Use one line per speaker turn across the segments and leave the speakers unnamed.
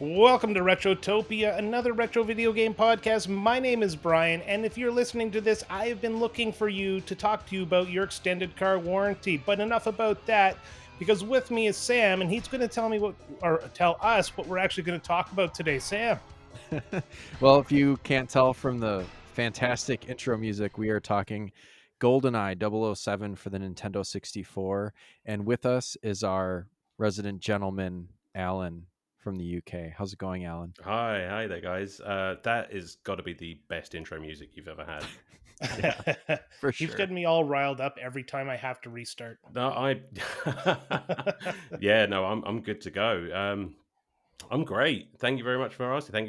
Welcome to Retrotopia, another retro video game podcast. My name is Brian, and if you're listening to this, I have been looking for you to talk to you about your extended car warranty. But enough about that, because with me is Sam, and he's going to tell me tell us what we're actually going to talk about today. Sam.
Well, if you can't tell from the fantastic intro music, we are talking Goldeneye 007 for the Nintendo 64. And with us is our resident gentleman, Alan from the UK. How's it going, Alan?
Hi there, guys. That is got to be the best intro music you've ever had.
Yeah, for
He's
sure.
getting me all riled up every time I have to restart.
No, yeah, no, I'm good to go. I'm great. Thank you very much for asking. Thank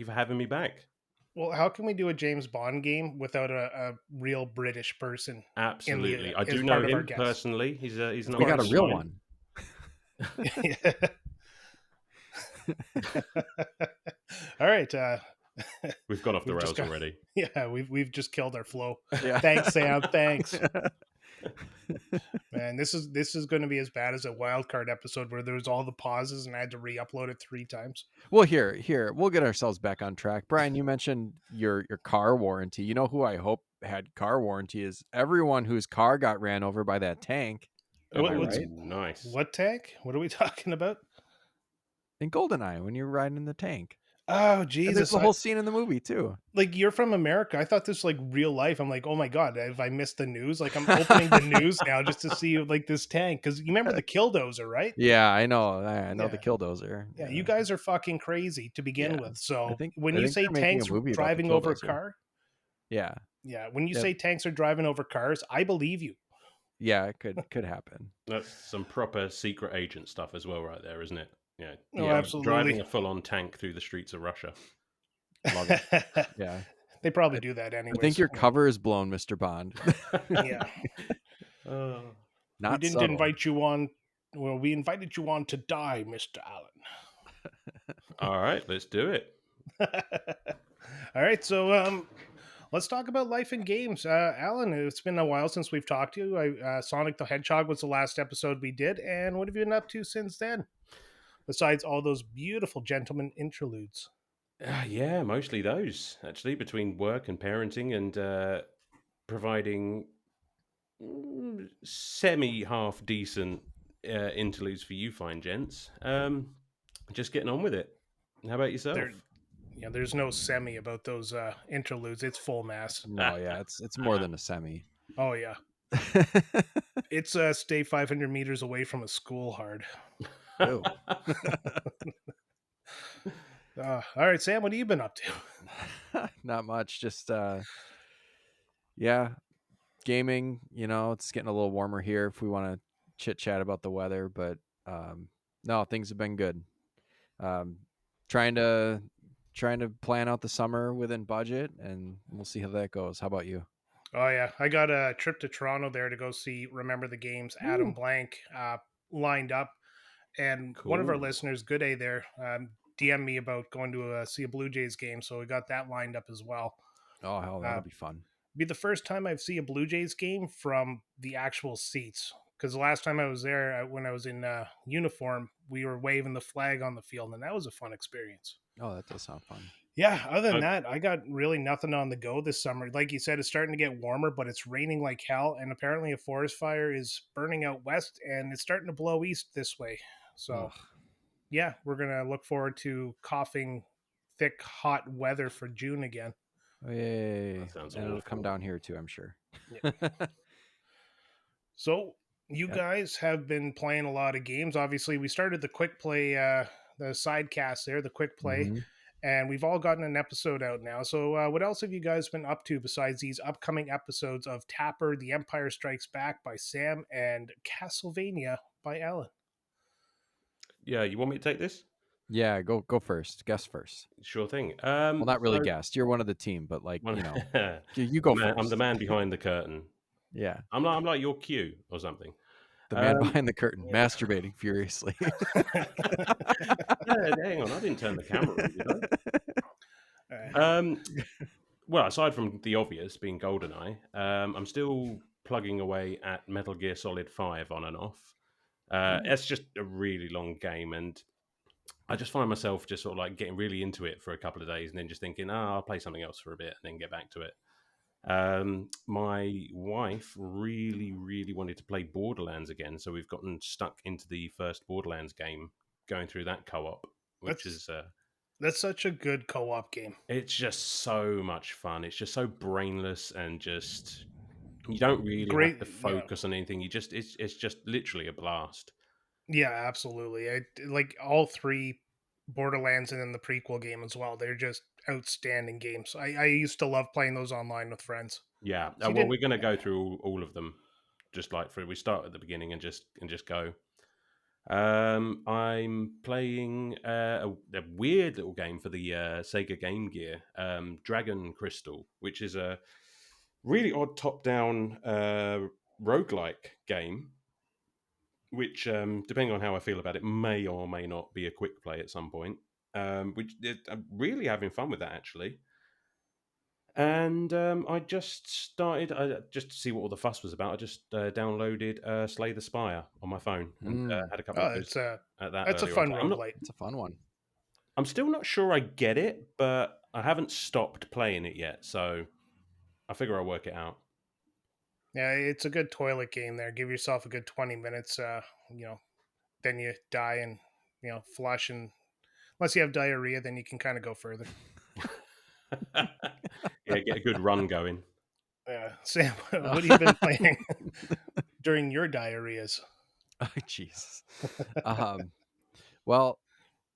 you for having me back.
Well, how can we do a James Bond game without a real British person in the
Absolutely, I
as
do know
part of our
him
guests?
personally. He's
Of
an
We
old
got a
friend
course.
of
real
mine.
one.
All right.
We've gone off the
We've just
rails
got
already.
yeah, we've just killed our flow.
Yeah.
Thanks, Sam. Thanks. Man, this is going to be as bad as a wild card episode where there was all the pauses and I had to re-upload it 3 times.
Well, here, we'll get ourselves back on track. Brian, you mentioned your car warranty. You know who I hope had car warranty is everyone whose car got ran over by that tank. Am I
What's
right?
Nice.
what tank? What are we talking about?
In Goldeneye, when you're riding in the tank.
Oh
And there's
Jesus!
the whole scene in the movie too.
Like you're from America. I thought this was like real life. I'm like, oh my god, have I missed the news? Like I'm opening the news now just to see like this tank because you remember the Killdozer, right?
Yeah, I know. I know the
Yeah.
Killdozer.
Yeah,
Yeah,
you guys are fucking crazy to begin
yeah.
with. So when
I
you
think
say
they're making a
tanks
movie about the
driving over a
Killdozer.
car,
Yeah,
yeah, when you
yeah,
say tanks are driving over cars, I believe you.
yeah. It could happen.
That's some proper secret agent stuff as well, right there, isn't it? Yeah,
Oh,
Yeah,
driving
absolutely.
a full-on tank through the streets of Russia.
love it. Yeah,
They probably
I,
do that
I think
anyways.
your cover is blown, Mr. Bond.
Yeah.
Oh.
We
Not
didn't
subtle.
invite you on. Well, we invited you on to die, Mr.
All right, let's do it.
Allen. All right, so let's talk about life in games. Alan, it's been a while since we've talked to you. Sonic the Hedgehog was the last episode we did, and what have you been up to since then? Besides all those beautiful gentleman interludes.
Yeah, mostly those actually, between work and parenting and providing semi half decent interludes for you fine gents. Just getting on with it. How about yourself?
There, there's no semi about those interludes. It's full mass.
No, yeah, it's more than a semi.
Oh yeah, it's stay 500 meters away from a school hard.
Ew.
All right, Sam, what have you been up to?
Not much. Just yeah, gaming. You know, it's getting a little warmer here. If we want to chit chat about the weather, but no, things have been good. Um, trying to plan out the summer within budget, and we'll see how that goes. How about you?
Oh yeah, I got a trip to Toronto there to go see Remember the Games. Adam
Ooh.
Blank lined up, and one of our
Cool.
listeners, Good A, there DM me about going to see a Blue Jays game, so we got that lined up as well.
Oh hell,
Uh,
that'll be fun.
be the first time I've seen a Blue Jays game from the actual seats. Because the last time I was there, when I was in uniform, we were waving the flag on the field, and that was a fun experience.
Oh, that does sound fun.
Yeah, other than
Uh,
that, I got really nothing on the go this summer. Like you said, it's starting to get warmer, but it's raining like hell. And apparently, a forest fire is burning out west and it's starting to blow east this way. So,
Ugh.
yeah, we're going to look forward to coughing thick, hot weather for June again.
Oh, yay!
That sounds
And it'll
awful.
come down here too, I'm sure.
Yeah. So, you
Yep.
guys have been playing a lot of games. Obviously, we started the quick play, the side cast there, the quick play.
Mhm.
And we've all gotten an episode out now. So, what else have you guys been up to besides these upcoming episodes of Tapper, The Empire Strikes Back by Sam, and Castlevania by Alan?
Yeah, you want me to take this?
Yeah, go first. Guess first.
Sure thing.
Well, not really guessed. You're one of the team, but like,
One,
you know,
the
you go
man, I'm the
first.
man behind the curtain.
Yeah,
I'm like your cue or something.
the man
Um,
behind the curtain,
yeah.
masturbating furiously.
Hang on, I didn't turn the camera on, did
Uh,
I? Well, aside from the obvious being Goldeneye, I'm still plugging away at Metal Gear Solid 5 on and off. It's just a really long game, and I just find myself just sort of like getting really into it for a couple of days and then just thinking, I'll play something else for a bit and then get back to it. My wife really, really wanted to play Borderlands again, so we've gotten stuck into the first Borderlands game, going through that co-op, which
That's
is
that's such a good co-op game.
it's just so much fun. It's just so brainless and just you don't really have
Great,
to
yeah,
focus on anything. You just it's just literally a blast.
yeah, absolutely. I like all three Borderlands and then the prequel game as well. They're just outstanding games. I used to love playing those online with friends.
Yeah.
So you
Well,
didn't,
we're going to go through all of them, just like through. We start at the beginning and just go. I'm playing a weird little game for the Sega Game Gear, Dragon Crystal, which is a really odd top-down roguelike game. Which, depending on how I feel about it, may or may not be a quick play at some point. I'm really having fun with that actually. And I just started, just to see what all the fuss was about. I just downloaded Slay the Spire on my phone and had a couple of
oh,
goes at that
that's a
earlier on.
fun roguelite.
It's a fun one.
I'm still not sure I get it, but I haven't stopped playing it yet, so I figure I'll work it out.
Yeah, it's a good toilet game there. Give yourself a good 20 minutes, then you die and, flush. And unless you have diarrhea, then you can kind of go further.
Yeah, get a good run going.
Sam, what have you been playing during your diarrheas?
Oh, Jesus. um, well,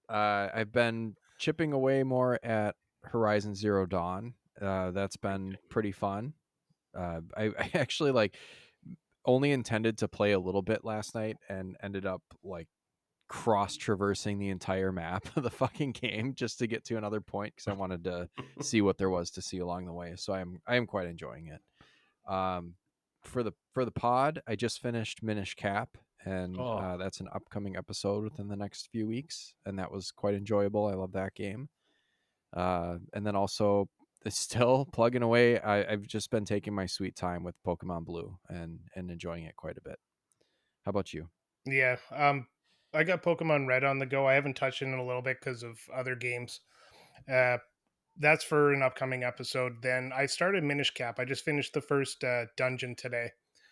I've been chipping away more at Horizon Zero Dawn. That's been pretty fun. I actually only intended to play a little bit last night and ended up like cross traversing the entire map of the fucking game just to get to another point because I wanted to see what there was to see along the way. So I am quite enjoying it. Um, for the pod, I just finished Minish Cap, and
Oh,
that's an upcoming episode within the next few weeks, and that was quite enjoyable. I love that game. And then also it's still plugging away. I've just been taking my sweet time with Pokemon Blue and enjoying it quite a bit. How about you?
Yeah, I got Pokemon Red on the go. I haven't touched it in a little bit because of other games. Uh, that's for an upcoming episode. Then I started Minish Cap. I just finished the first dungeon today.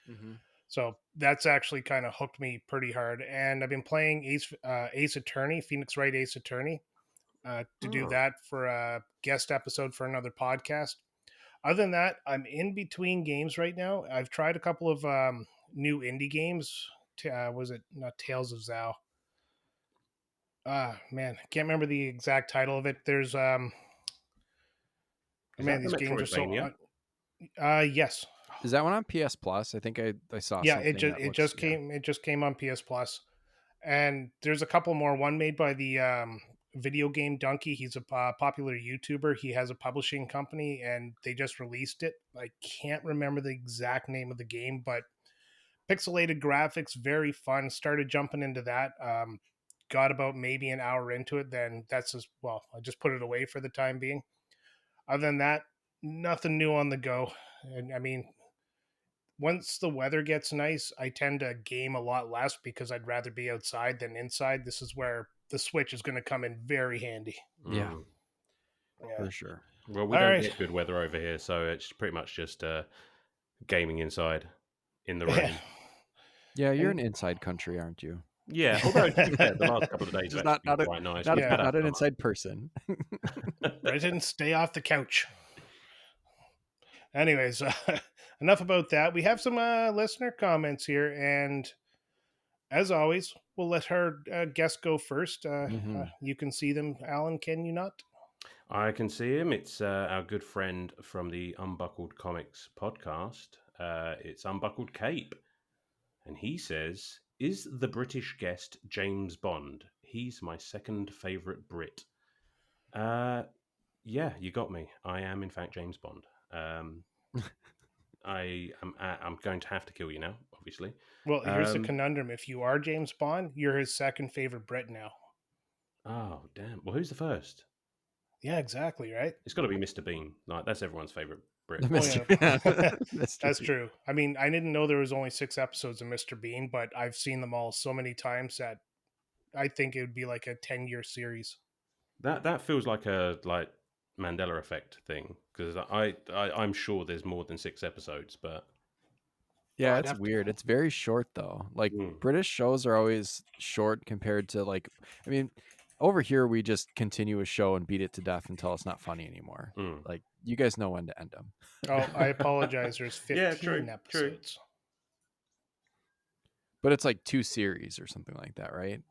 Mm-hmm.
So that's actually kind of hooked me pretty hard. And I've been playing Ace Attorney, Phoenix Wright Ace Attorney, to do that for a guest episode for another podcast. Other than that, I'm in between games right now. I've tried a couple of new indie games. Was it not Tales of Zao? Ah, man, I can't remember the exact title of it. There's
is
man,
that the
these games are so.
Metroidvania?
Yes,
Is that one on PS Plus? I think I saw
yeah.
something that looks yeah.
It just came on PS Plus, and there's a couple more. One made by the video game Donkey. He's a popular YouTuber. He has a publishing company, and they just released it. I can't remember the exact name of the game, but pixelated graphics, very fun. Started jumping into that. Got about maybe an hour into it. Then that's just well, I just put it away for the time being. Other than that, nothing new on the go. And I mean, once the weather gets nice, I tend to game a lot less because I'd rather be outside than inside. This is where the Switch is going to come in very handy.
Yeah,
Mm.
Yeah.
for sure.
Well, we
All
don't
right.
get good weather over here, so it's pretty much just gaming inside in the
Yeah.
rain.
Yeah, you're
And
an inside country, aren't you?
Yeah, although to be fair, the last couple of days
Just
have actually
not
been
a
quite nice.
not
We've had
Yeah.
our
not an
summer.
inside person.
Brenton, stay off the couch. Anyways, enough about that. We have some listener comments here, and as always, we'll let our guest go first.
Mhm.
You can see them, Alan. Can you not?
I can see him. It's our good friend from the Unbuckled Comics podcast. It's Unbuckled Cape. And he says, is the British guest James Bond? He's my second favourite Brit. Yeah, you got me. I am, in fact, James Bond. I'm going to have to kill you now, obviously.
Well, here's the conundrum. If you are James Bond, you're his second favorite Brit now.
Oh, damn. Well, who's the first?
Yeah, exactly, right?
It's got to be Mr. Bean. Like, that's everyone's favourite Brit.
Oh,
Mr.
yeah.
Mr.
That's
B.
true. I mean, I didn't know there was only 6 episodes of Mr. Bean, but I've seen them all so many times that I think it would be like a 10-year series.
That feels like a Mandela effect thing, because I'm sure there's more than 6 episodes, but
Oh,
Yeah,
I'd
it's
have to.
weird. It's very short though. Like
mm,
British shows are always short compared to I mean, over here we just continue a show and beat it to death until it's not funny anymore.
mm.
Like you guys know when to end them.
Oh, I apologize. There's
Yeah,
15
true, true.
episodes.
But it's like 2 series or something like that, right?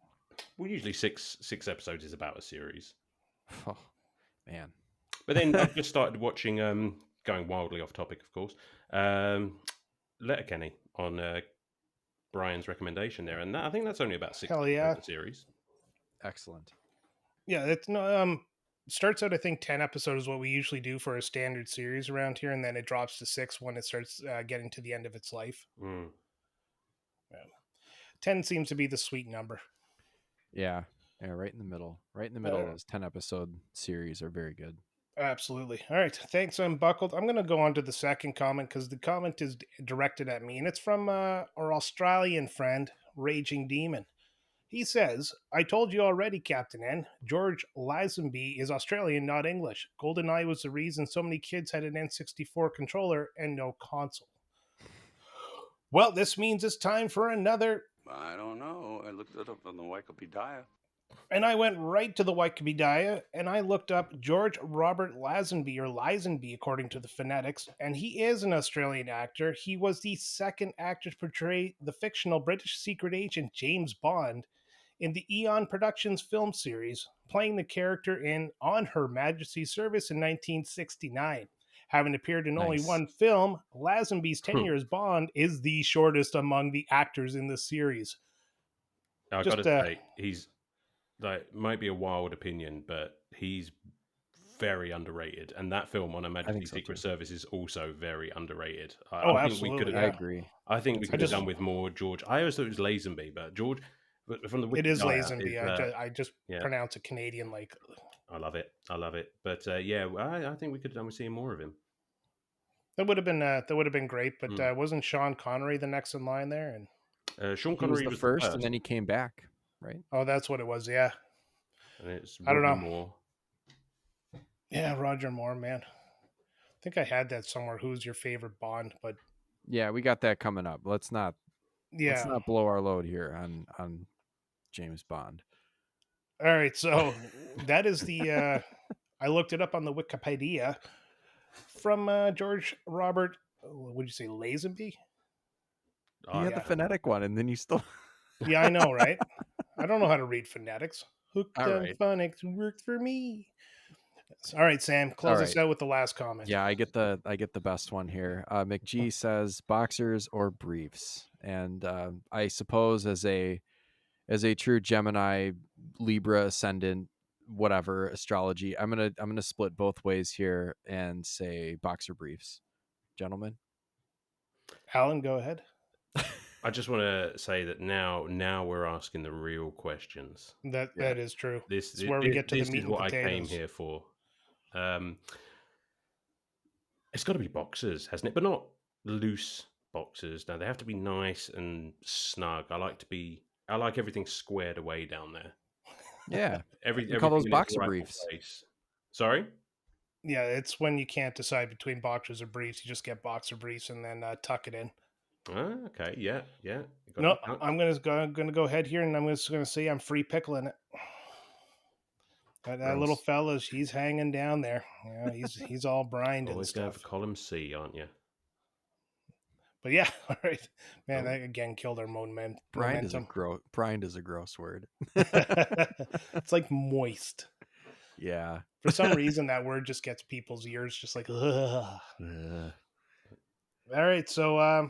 Well, usually six episodes is about a series.
Oh, man.
But then I've just started watching. Going wildly off topic, of course. Letterkenny on Brian's recommendation there, and I think that's only about six
Hell
episodes
yeah.
a series.
Excellent.
Yeah, it's no starts out I think 10 episodes is what we usually do for a standard series around here, and then it drops to 6 when it starts getting to the end of its life.
Mm.
Yeah. 10 seems to be the sweet number.
Yeah. Yeah, right in the middle. Right in the middle of those 10 episode series are very good.
Absolutely. All right. Thanks, I'm buckled. I'm going to go on to the second comment because the comment is directed at me, and it's from our Australian friend, Raging Demon. He says, I told you already, Captain N. George Lazenby is Australian, not English. Goldeneye was the reason so many kids had an N64 controller and no console. Well, this means it's time for another.
I don't know. I looked it up on the Wikipedia.
And I went right to the Wikipedia and I looked up George Robert Lazenby, or Lazenby according to the phonetics, and he is an Australian actor. He was the second actor to portray the fictional British secret agent James Bond in the Eon Productions film series, playing the character in On Her Majesty's Service in 1969. Having appeared in only
Nice.
one film, Lazenby's tenure as Bond is the shortest among the actors in the series.
I got
Just
to say, he's might be a wild opinion, but he's very underrated. And that film on Her
I think
Majesty's
so
Secret
too.
Service is also very underrated.
oh,
I think we could
absolutely,
have.
I
yeah.
agree.
I think we
That's a
could
I
have
good
just
done
one.
with more George. I always thought it was Lazenby, but George, but from the
It is
Wikipedia,
Lazenby. I just
yeah,
pronounce it Canadian like.
I love it. I love it. But yeah, I think we could have done with seeing more of him.
That would have been great, but
Mm.
wasn't Sean Connery the next in line there? And
Sean
He was
Connery
the
was the
first and
first,
then he came back, right?
oh, that's what it was. Yeah,
and it's
I don't
Roger
know.
Moore.
Yeah, Roger Moore, man. I think I had that somewhere. Who's your favorite Bond? But
Yeah, we got that coming up. Let's not
yeah.
blow our load here on James Bond.
All right, so that is the. I looked it up on the Wikipedia from George Robert. Would you say Lazenby?
You had
Yeah.
the phonetic one and then you still
Yeah, I know, right? I don't know how to read phonetics. Hooked
All
on
right.
phonics worked for me. All right, Sam,
All
close us
right.
out with the last comment.
Yeah, I get the best one here. McG says boxers or briefs, and I suppose as a true Gemini, Libra ascendant, whatever astrology, I'm gonna split both ways here and say boxer briefs, gentlemen.
Alan, go ahead.
I just want to say that now we're asking the real questions.
That
Yeah.
is true.
This
It's where we get to the
this
meat
is
and
what I came
potatoes.
here for. It's got to be boxers, hasn't it? But not loose boxers. Now they have to be nice and snug. I like everything squared away down there.
Yeah, we call
Everything
those
in its
boxer
rightful
briefs.
place. Sorry.
Yeah, it's when you can't decide between boxers or briefs. You just get boxer briefs and then tuck it in.
Ah, okay. Yeah. Yeah. Got to
No,
be tucked.
I'm gonna go ahead here, and I'm just gonna say I'm free pickling it. That little
Gross.
fella, he's hanging down there. Yeah, he's all brined and
Always going for
stuff.
column C, aren't you?
But yeah, all right, man.
Oh.
That again killed our
Brined is a
momentum.
gross word.
It's like moist.
Yeah.
For some reason, that word just gets people's ears just like. Ugh.
Ugh.
All right, so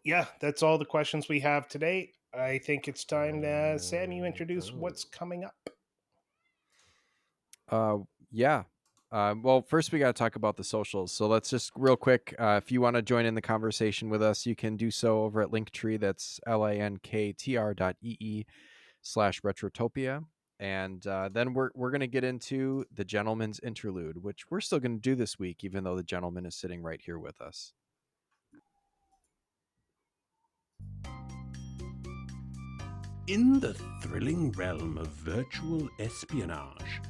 yeah, that's all the questions we have today. I think it's time, Sam, you introduce what's coming up.
Yeah. Well, first we got to talk about the socials. So let's just real quick. If you want to join in the conversation with us, you can do so over at Linktree. That's linktr.ee/Retrotopia. And then we're going to get into the gentleman's interlude, which we're still going to do this week, even though the gentleman is sitting right here with us.
In the thrilling realm of virtual espionage,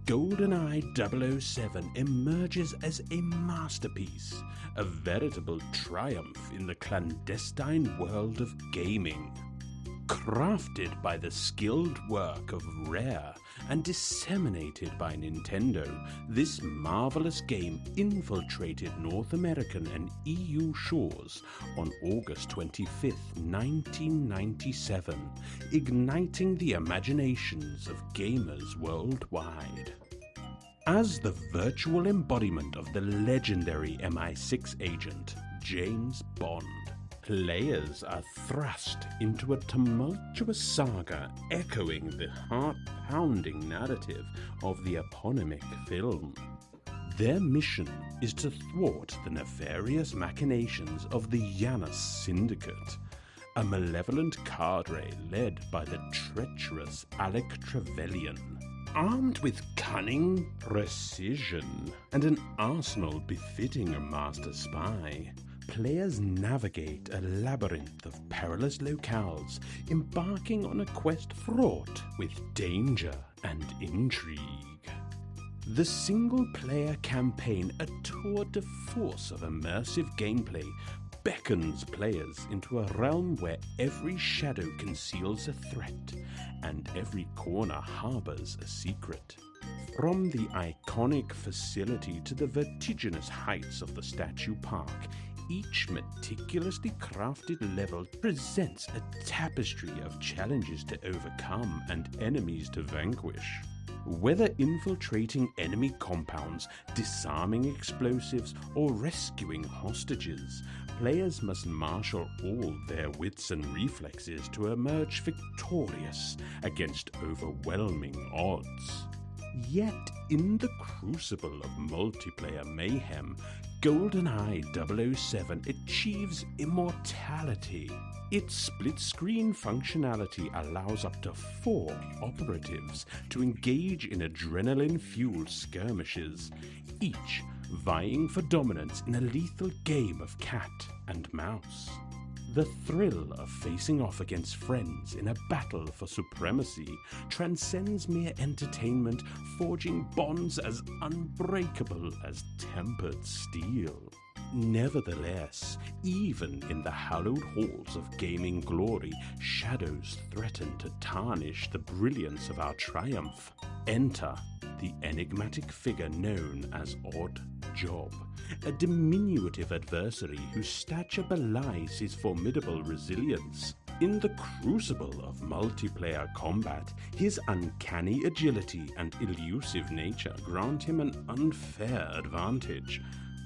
Goldeneye 007 emerges as a masterpiece, a veritable triumph in the clandestine world of gaming. Crafted by the skilled work of Rare and disseminated by Nintendo, this marvelous game infiltrated North American and EU shores on August 25, 1997, igniting the imaginations of gamers worldwide. As the virtual embodiment of the legendary MI6 agent, James Bond, players are thrust into a tumultuous saga echoing the heart-pounding narrative of the eponymic film. Their mission is to thwart the nefarious machinations of the Janus Syndicate, a malevolent cadre led by the treacherous Alec Trevelyan. Armed with cunning, precision, and an arsenal befitting a master spy, players navigate a labyrinth of perilous locales, embarking on a quest fraught with danger and intrigue. The single-player campaign, a tour de force of immersive gameplay, beckons players into a realm where every shadow conceals a threat and every corner harbors a secret. From the iconic facility to the vertiginous heights of the Statue Park, each meticulously crafted level presents a tapestry of challenges to overcome and enemies to vanquish. Whether infiltrating enemy compounds, disarming explosives, or rescuing hostages, players must marshal all their wits and reflexes to emerge victorious against overwhelming odds. Yet, in the crucible of multiplayer mayhem, Goldeneye 007 achieves immortality. Its split-screen functionality allows up to 4 operatives to engage in adrenaline-fueled skirmishes, each vying for dominance in a lethal game of cat and mouse. The thrill of facing off against friends in a battle for supremacy transcends mere entertainment, forging bonds as unbreakable as tempered steel. Nevertheless, even in the hallowed halls of gaming glory, shadows threaten to tarnish the brilliance of our triumph. Enter the enigmatic figure known as Odd Job, a diminutive adversary whose stature belies his formidable resilience. In the crucible of multiplayer combat, his uncanny agility and elusive nature grant him an unfair advantage,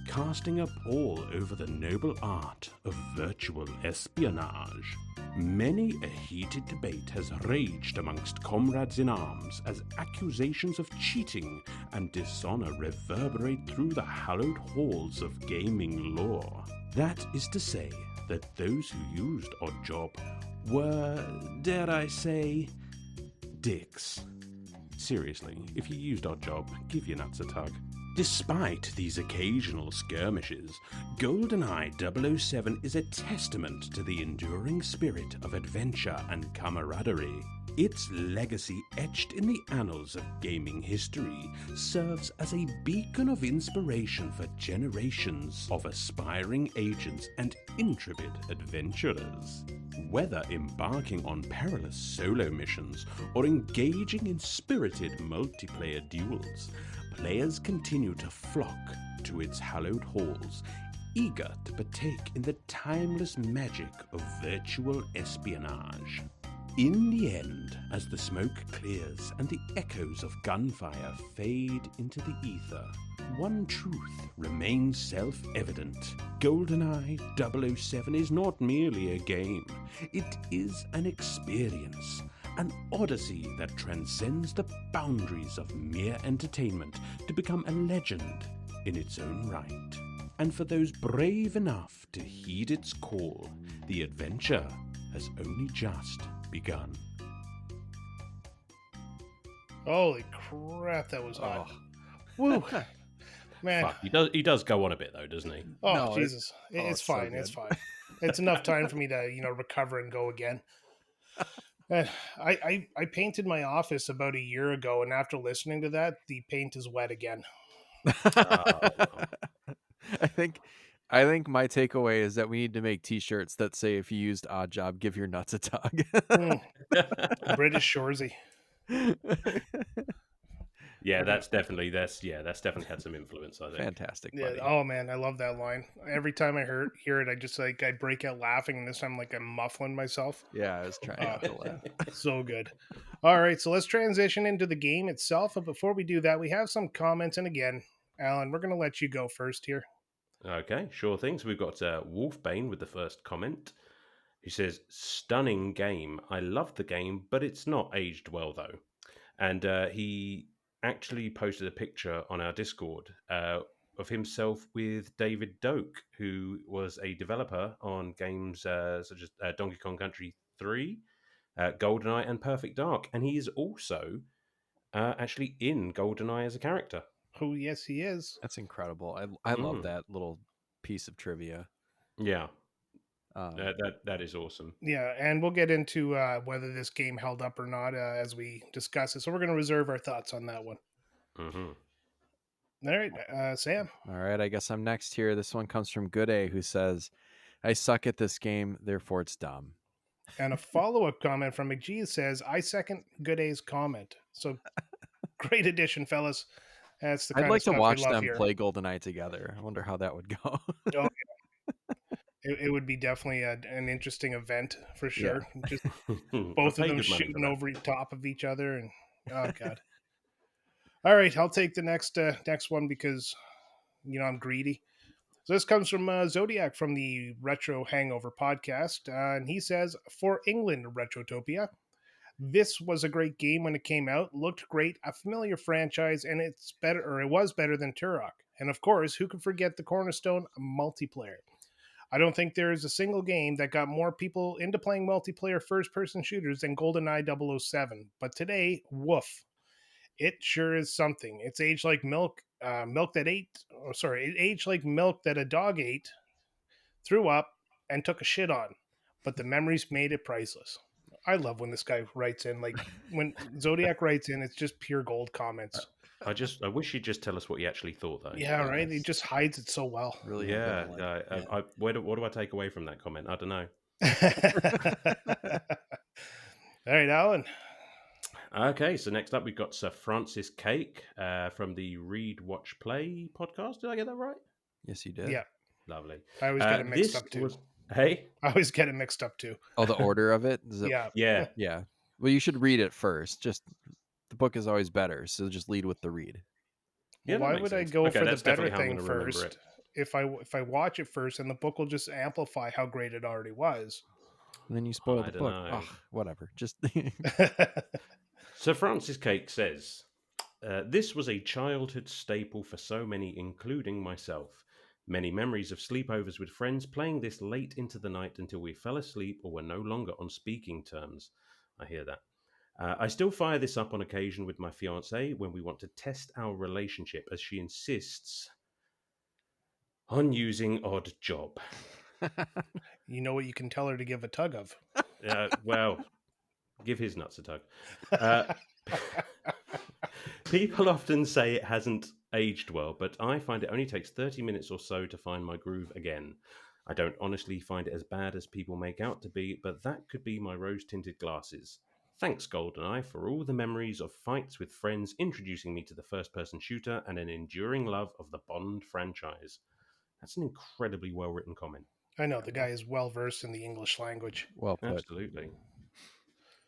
casting a pall over the noble art of virtual espionage. Many a heated debate has raged amongst comrades in arms as accusations of cheating and dishonor reverberate through the hallowed halls of gaming lore. That is to say that those who used Odd Job were, dare I say, dicks. Seriously, if you used Odd Job, give your nuts a tug. Despite these occasional skirmishes, Goldeneye 007 is a testament to the enduring spirit of adventure and camaraderie. Its legacy, etched in the annals of gaming history, serves as a beacon of inspiration for generations of aspiring agents and intrepid adventurers. Whether embarking on perilous solo missions or engaging in spirited multiplayer duels, players continue to flock to its hallowed halls, eager to partake in the timeless magic of virtual espionage. In the end, as the smoke clears and the echoes of gunfire fade into the ether, one truth remains self-evident. Goldeneye 007 is not merely a game, it is an experience, an odyssey that transcends the boundaries of mere entertainment to become a legend in its own right. And for those brave enough to heed its call, the adventure has only just begun.
Holy crap, that was hot. Woo. Man.
Fuck, he does go on a bit though, doesn't he?
Oh,
No,
Jesus. It's fine.
so
It's
good.
fine. It's enough time for me to, recover and go again. I painted my office about a year ago, and after listening to that, the paint is wet again.
Oh, no.
I think my takeaway is that we need to make T-shirts that say, "If you used Odd Job, give your nuts a tug."
Mm, British Shoresy.
Yeah, that's definitely had some influence, I think.
Fantastic,
Yeah.
buddy.
Oh man, I love that line. Every time I hear it, I just like I break out laughing, and this time like I'm muffling myself.
Yeah, I was trying not to laugh.
So good. All right, so let's transition into the game itself. But before we do that, we have some comments, and again, Alan, we're going to let you go first here.
Okay, sure thing. So we've got Wolfbane with the first comment. He says, "Stunning game. I love the game, but it's not aged well though." And he actually posted a picture on our Discord of himself with David Doak, who was a developer on games such as Donkey Kong Country 3, GoldenEye, and Perfect Dark. And he is also actually in GoldenEye as a character.
Oh, yes, he is.
That's incredible. I love
Mm.
that little piece of trivia.
Yeah,
Um,
that is awesome.
Yeah, and we'll get into whether this game held up or not as we discuss it. So we're going to reserve our thoughts on that one.
Hmm.
All right, Sam.
all right, I guess I'm next here. This one comes from Good A, who says, "I suck at this game, therefore it's dumb."
And a follow-up comment from McGee says, I second Good A's comment. So great addition, fellas. That's the
I'd
kind of
like to
stuff we
watch
love
them
here.
play GoldenEye together. I wonder how that would go.
Oh, it would be definitely an interesting event for sure. Just both of them shooting over the top of each other, and oh god. All right, I'll take the next one because I'm greedy. So this comes from Zodiac from the Retro Hangover podcast, and he says, "For England, Retrotopia. This was a great game when it came out. Looked great, a familiar franchise, and it was better than Turok. And of course, who could forget the cornerstone multiplayer? I don't think there is a single game that got more people into playing multiplayer first-person shooters than GoldenEye 007. But today, woof, it sure is something. It's aged like milk, milk that ate. Oh, sorry, it aged like milk that a dog ate, threw up, and took a shit on. But the memories made it priceless." I love when this guy writes in. Like when Zodiac writes in, it's just pure gold comments.
I wish you'd just tell us what you actually thought, though.
Yeah, right. He just hides it so well.
Really
Yeah.
ambivalent.
What do I take away from that comment? I don't know.
All right, Alan.
Okay, so next up we've got Sir Francis Cake from the Read Watch Play podcast. Did I get that right?
Yes, you did.
Yeah,
Lovely.
I always get it mixed up too.
Hey?
I always get it mixed up too.
Oh, the order of it? Is it?
Yeah.
Yeah.
Yeah. Well, you should read it first. Just the book is always better, so just lead with the read.
Yeah, that
Why
makes
would I
sense.
go
Okay,
for the
that's
better
definitely how I'm
thing
gonna remember
first
it.
if I watch it first and the book will just amplify how great it already was?
And then you spoil
I
the
don't
book.
know.
Ugh, whatever. Just
Sir Francis Cake says, "This was a childhood staple for so many, including myself. Many memories of sleepovers with friends playing this late into the night until we fell asleep or were no longer on speaking terms." I hear that. "I still fire this up on occasion with my fiancée when we want to test our relationship, as she insists on using Odd Job."
You know what you can tell her to give a tug of.
Well, give his nuts a tug. Uh, People often say it hasn't aged well, but I find it only takes 30 minutes or so to find my groove again. I don't honestly find it as bad as people make out to be, but that could be my rose tinted glasses. Thanks, GoldenEye, for all the memories of fights with friends, introducing me to the first person shooter, and an enduring love of the Bond franchise. That's an incredibly well written comment.
I know the guy is well versed in the English language.
well put.
Absolutely.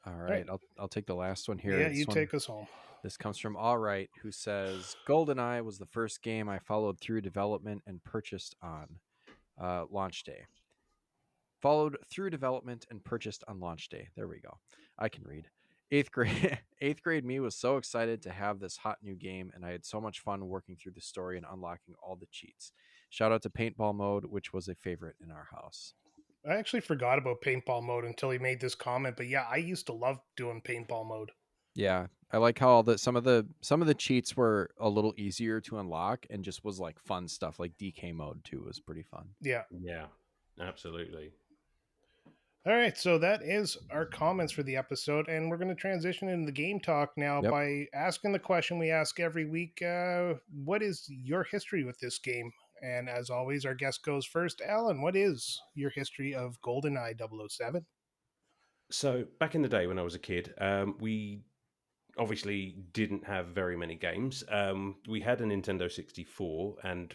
All right, I'll take the last one here.
Yeah,
This
you
one-
take us home.
This comes from All Right, who says, "GoldenEye was the first game I followed through development and purchased on launch day. Followed through development and purchased on launch day." There we go. I can read. Eighth grade, eighth grade me was so excited to have this hot new game, and I had so much fun working through the story and unlocking all the cheats. Shout out to paintball mode, which was a favorite in our house.
I actually forgot about paintball mode until he made this comment, but yeah, I used to love doing paintball mode.
Yeah, I like how some of the cheats were a little easier to unlock and just was like fun stuff. Like DK mode too was pretty fun.
Yeah.
Yeah, absolutely.
All right, so that is our comments for the episode, and we're going to transition into the game talk now
Yep.
by asking the question we ask every week: what is your history with this game? And as always, our guest goes first. Alan, what is your history of GoldenEye 007?
So back in the day when I was a kid, we obviously didn't have very many games. We had a Nintendo 64, and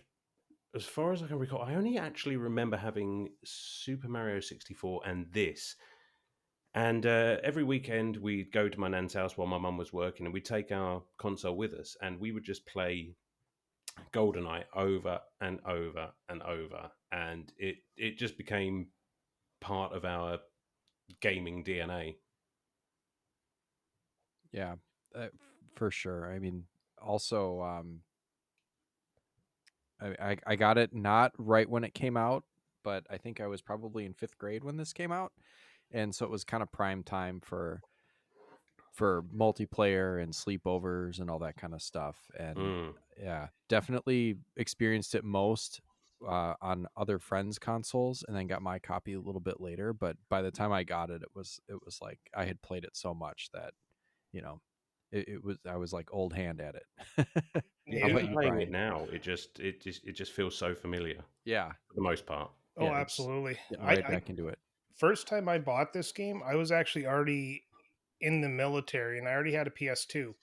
as far as I can recall, I only actually remember having Super Mario 64 and this. And every weekend we'd go to my nan's house while my mum was working, and we'd take our console with us, and we would just play GoldenEye over and over and over, and it just became part of our gaming DNA.
Yeah, for sure. I mean, also, I got it not right when it came out, but I think I was probably in 5th grade when this came out, and so it was kind of prime time for multiplayer and sleepovers and all that kind of stuff. And
Mm,
yeah, definitely experienced it most on other friends' consoles, and then got my copy a little bit later. But by the time I got it, it was like I had played it so much that you know it was I was like old hand at it. How about
Yeah.
even
you,
playing it
Brian?
now, it just feels so familiar
Yeah,
for the most part.
Oh,
yeah, it's
absolutely.
getting right
I
back into it.
first time I bought this game, I was actually already in the military, and I already had a PS2,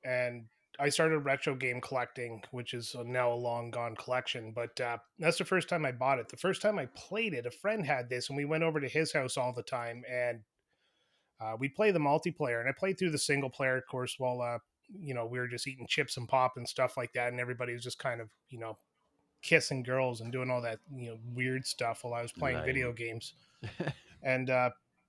and I started retro game collecting, which is now a long gone collection. But that's the first time I bought it. The first time I played it, a friend had this, and we went over to his house all the time, and we'd play the multiplayer. And I played through the single player, of course, while we were just eating chips and pop and stuff like that, and everybody was just kind of kissing girls and doing all that weird stuff while I was playing video
Lame.
games. And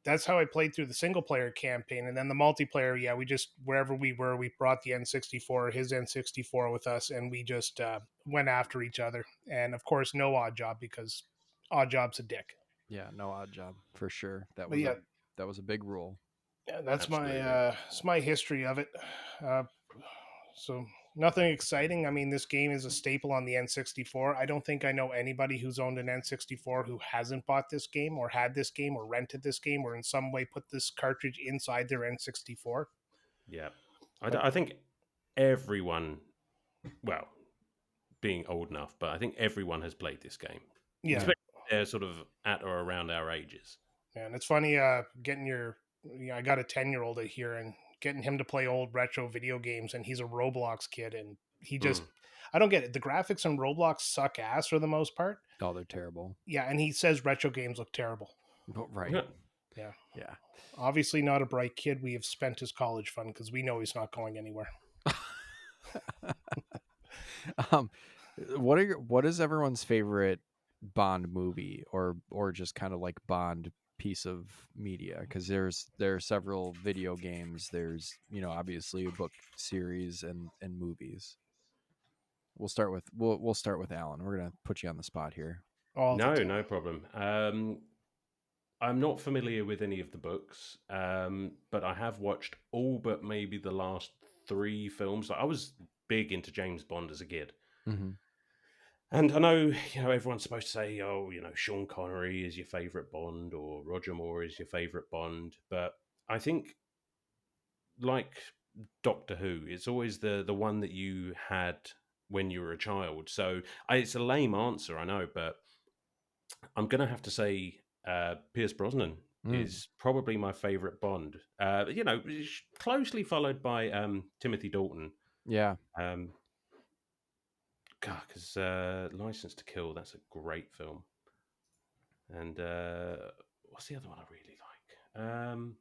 that's how I played through the single player campaign. And then the multiplayer, yeah, we just wherever we were, we brought the N64, his N64 with us, and we just went after each other. And of course, no odd job because odd job's a dick.
Yeah, no odd job for sure. That
But
was a
yeah,
that was a big rule.
yeah,
Absolutely.
that's my history of it. Uh, so nothing exciting. I mean, this game is a staple on the N64. I don't think I know anybody who's owned an N64 who hasn't bought this game or had this game or rented this game or in some way put this cartridge inside their N64.
Yeah.
But
I think everyone, well, being old enough, but I think everyone has played this game,
yeah,
Yeah,
especially if they're sort of at or around our ages.
man, it's funny getting I got a 10-year-old here and getting him to play old retro video games, and he's a Roblox kid, and he just
Mm.
I don't get it. The graphics on Roblox suck ass for the most part.
oh, they're terrible.
Yeah, and he says retro games look terrible.
Right.
Yeah.
Yeah.
Obviously not a bright kid. We have spent his college fund because we know he's not going anywhere.
um, what is everyone's favorite Bond movie or just kind of like Bond piece of media? Because there are several video games. There's obviously a book series and movies. We'll start with Alan. We're gonna put you on the spot here.
All the
No,
time.
no problem. I'm not familiar with any of the books, but I have watched all but maybe the last three films. Like, I was big into James Bond as a kid.
Mm-hmm.
And I know, everyone's supposed to say, oh, Sean Connery is your favorite Bond or Roger Moore is your favorite Bond. But I think, like Doctor Who, it's always the one that you had when you were a child. So it's a lame answer, I know, but I'm going to have to say Pierce Brosnan
Mm.
is probably my favorite Bond. Closely followed by Timothy Dalton.
Yeah,
Um, God, because License to Kill, that's a great film. And what's the other one I really like?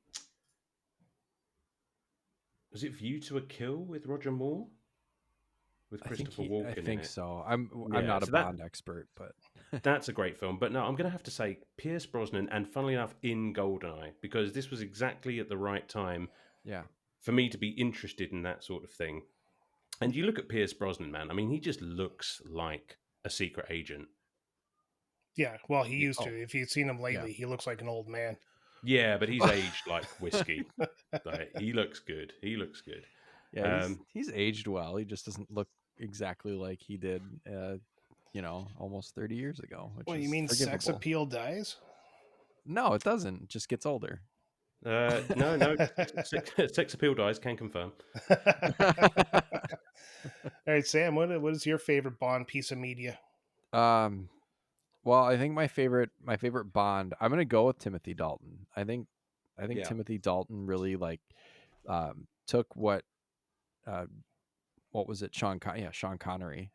Was it View to a Kill with Roger Moore? With Christopher
I
Walken in
think
it.
so. I'm
Yeah,
not a
so
Bond expert, but
that's a great film. But no, I'm going to have to say Pierce Brosnan, and funnily enough, in Goldeneye, because this was exactly at the right time
yeah,
for me to be interested in that sort of thing. And you look at Pierce Brosnan, man, I mean, he just looks like a secret agent.
Yeah, well, he
Y-
used to.
oh
If you've seen him
yeah,
lately, he looks like an old man.
Yeah, but he's aged like whiskey. Like, he looks good. He looks good.
yeah. He's aged well. He just doesn't look exactly like he did, almost 30 years ago, which
What, you
is
mean sex
forgivable.
appeal dies?
No, it doesn't. It just gets older.
No. Sex appeal dies. Can confirm.
All right, Sam. What is your favorite Bond piece of media?
Well, I think my favorite Bond. I'm gonna go with Timothy Dalton. I think
Yeah.
Timothy Dalton really took what was it? Sean Connery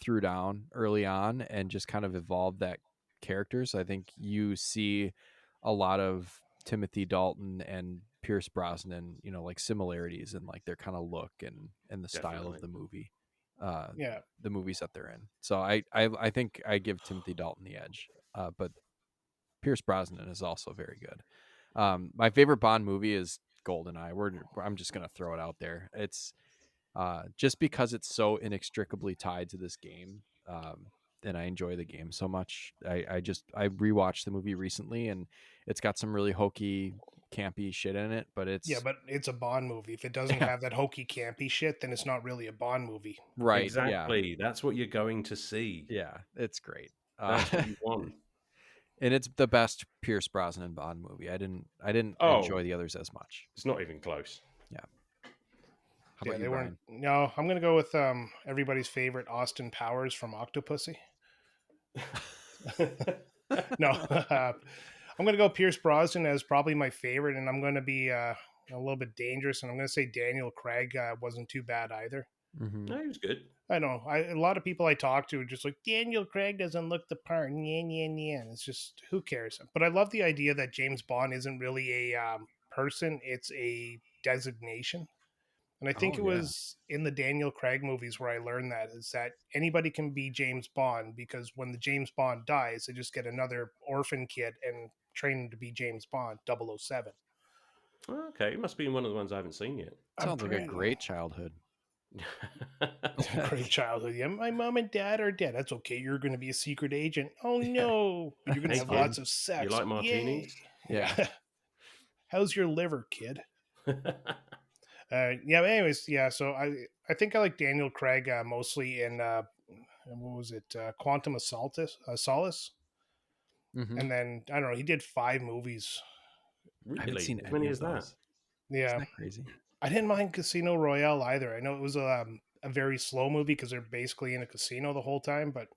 threw down early on and just kind of evolved that character. So I think you see a lot of Timothy Dalton and Pierce Brosnan, like similarities in like their kind of look and the style of
Definitely.
the movie.
Yeah.
The movies that they're in. So I think I give Timothy Dalton the edge. But Pierce Brosnan is also very good. My favorite Bond movie is Goldeneye. I'm just gonna throw it out there. It's just because it's so inextricably tied to this game. And I enjoy the game so much. I rewatched the movie recently, and it's got some really hokey, campy shit in it. But
Yeah,
it's
but it's a Bond movie. If it doesn't have that hokey campy shit, then it's not really a Bond movie.
right,
Exactly. That's what you're going to see.
yeah, it's great.
That's what you want.
And it's the best Pierce Brosnan Bond movie. I didn't
Oh.
enjoy the others as much.
It's not even close.
Yeah. How
Yeah,
about
they
you,
weren't.
Brian?
No, I'm gonna go with everybody's favorite Austin Powers from Octopussy. No, I'm gonna go Pierce Brosnan as probably my favorite, and I'm gonna be a little bit dangerous, and I'm gonna say Daniel Craig wasn't too bad either.
Mm-hmm.
No, he was good.
I know. A lot of people I talk to are just like, Daniel Craig doesn't look the part. Yeah, yeah, yeah. And it's just, who cares? But I love the idea that James Bond isn't really a person, it's a designation. And I think
Oh,
it
yeah.
was in the Daniel Craig movies where I learned that is that anybody can be James Bond, because when the James Bond dies, they just get another orphan kid and train him to be James Bond 007.
Okay, it must be one of the ones I haven't seen yet.
Sounds like a great childhood.
Great childhood. Yeah, my mom and dad are dead. That's okay. You're going to be a secret agent. Oh no, but you're going to have
Hey,
lots
kid,
of sex.
you like martinis?
Yay.
Yeah.
How's your liver, kid? Yeah. But anyways, yeah. So I think I like Daniel Craig mostly in what was it? Quantum of Solace.
Mm-hmm.
And then I don't know. He did 5 movies.
Really?
I haven't seen
As many
any
as
of
that?
those.
Yeah.
Isn't that crazy?
I didn't mind Casino Royale either. I know it was a very slow movie because they're basically in a casino the whole time, but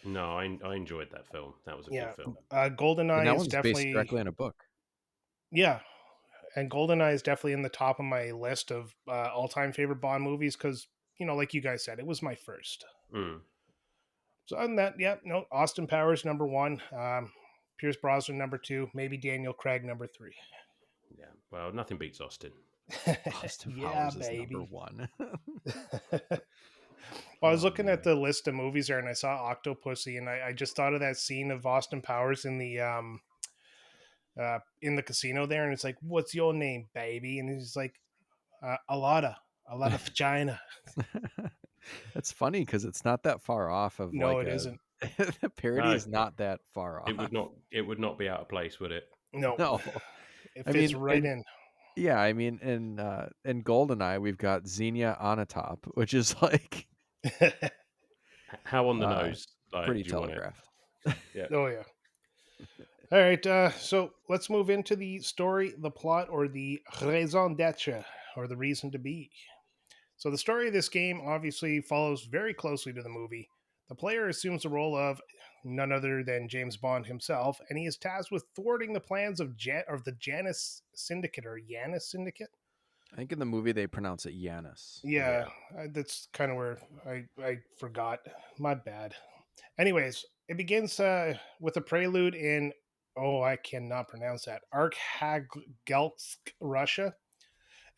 No, I enjoyed that film. That was a
yeah,
good film.
And
GoldenEye
that
is
one's based
definitely
directly on a book.
yeah, and GoldenEye is definitely in the top of my list of all-time favorite Bond movies because like you guys said, it was my first.
Mm.
So on that, yeah, no, Austin Powers number 1, Pierce Brosnan number 2, maybe Daniel Craig number 3.
Yeah. Well, nothing beats Austin.
Austin
Yeah,
Powers is
baby.
number 1.
Well, I was
Oh,
looking
man.
at the list of movies there, and I saw Octopussy, and I just thought of that scene of Austin Powers in the casino there, and it's like, "What's your name, baby?" And he's like, "A lot of vagina."
It's funny because it's not that far off of
No,
like
it
a
isn't.
the parody
No.
is not that far off.
It would not be out of place, would it?
No,
No.
it
I
fits
mean,
right
and-
in.
Yeah, I mean in Goldeneye we've got Xenia on a top, which is like
How on the
Uh,
nose? Like,
pretty
do you want it?
telegraphed.
Oh yeah. All right, so let's move into the story, the plot, or the raison d'être, or the reason to be. So the story of this game obviously follows very closely to the movie. The player assumes the role of none other than James Bond himself, and he is tasked with thwarting the plans of the Janus Syndicate, or Janus Syndicate.
I think in the movie they pronounce it Yanis.
Yeah, that's kind of where I forgot. My bad. Anyways, it begins with a prelude in, I cannot pronounce that, Arkhangelsk, Russia,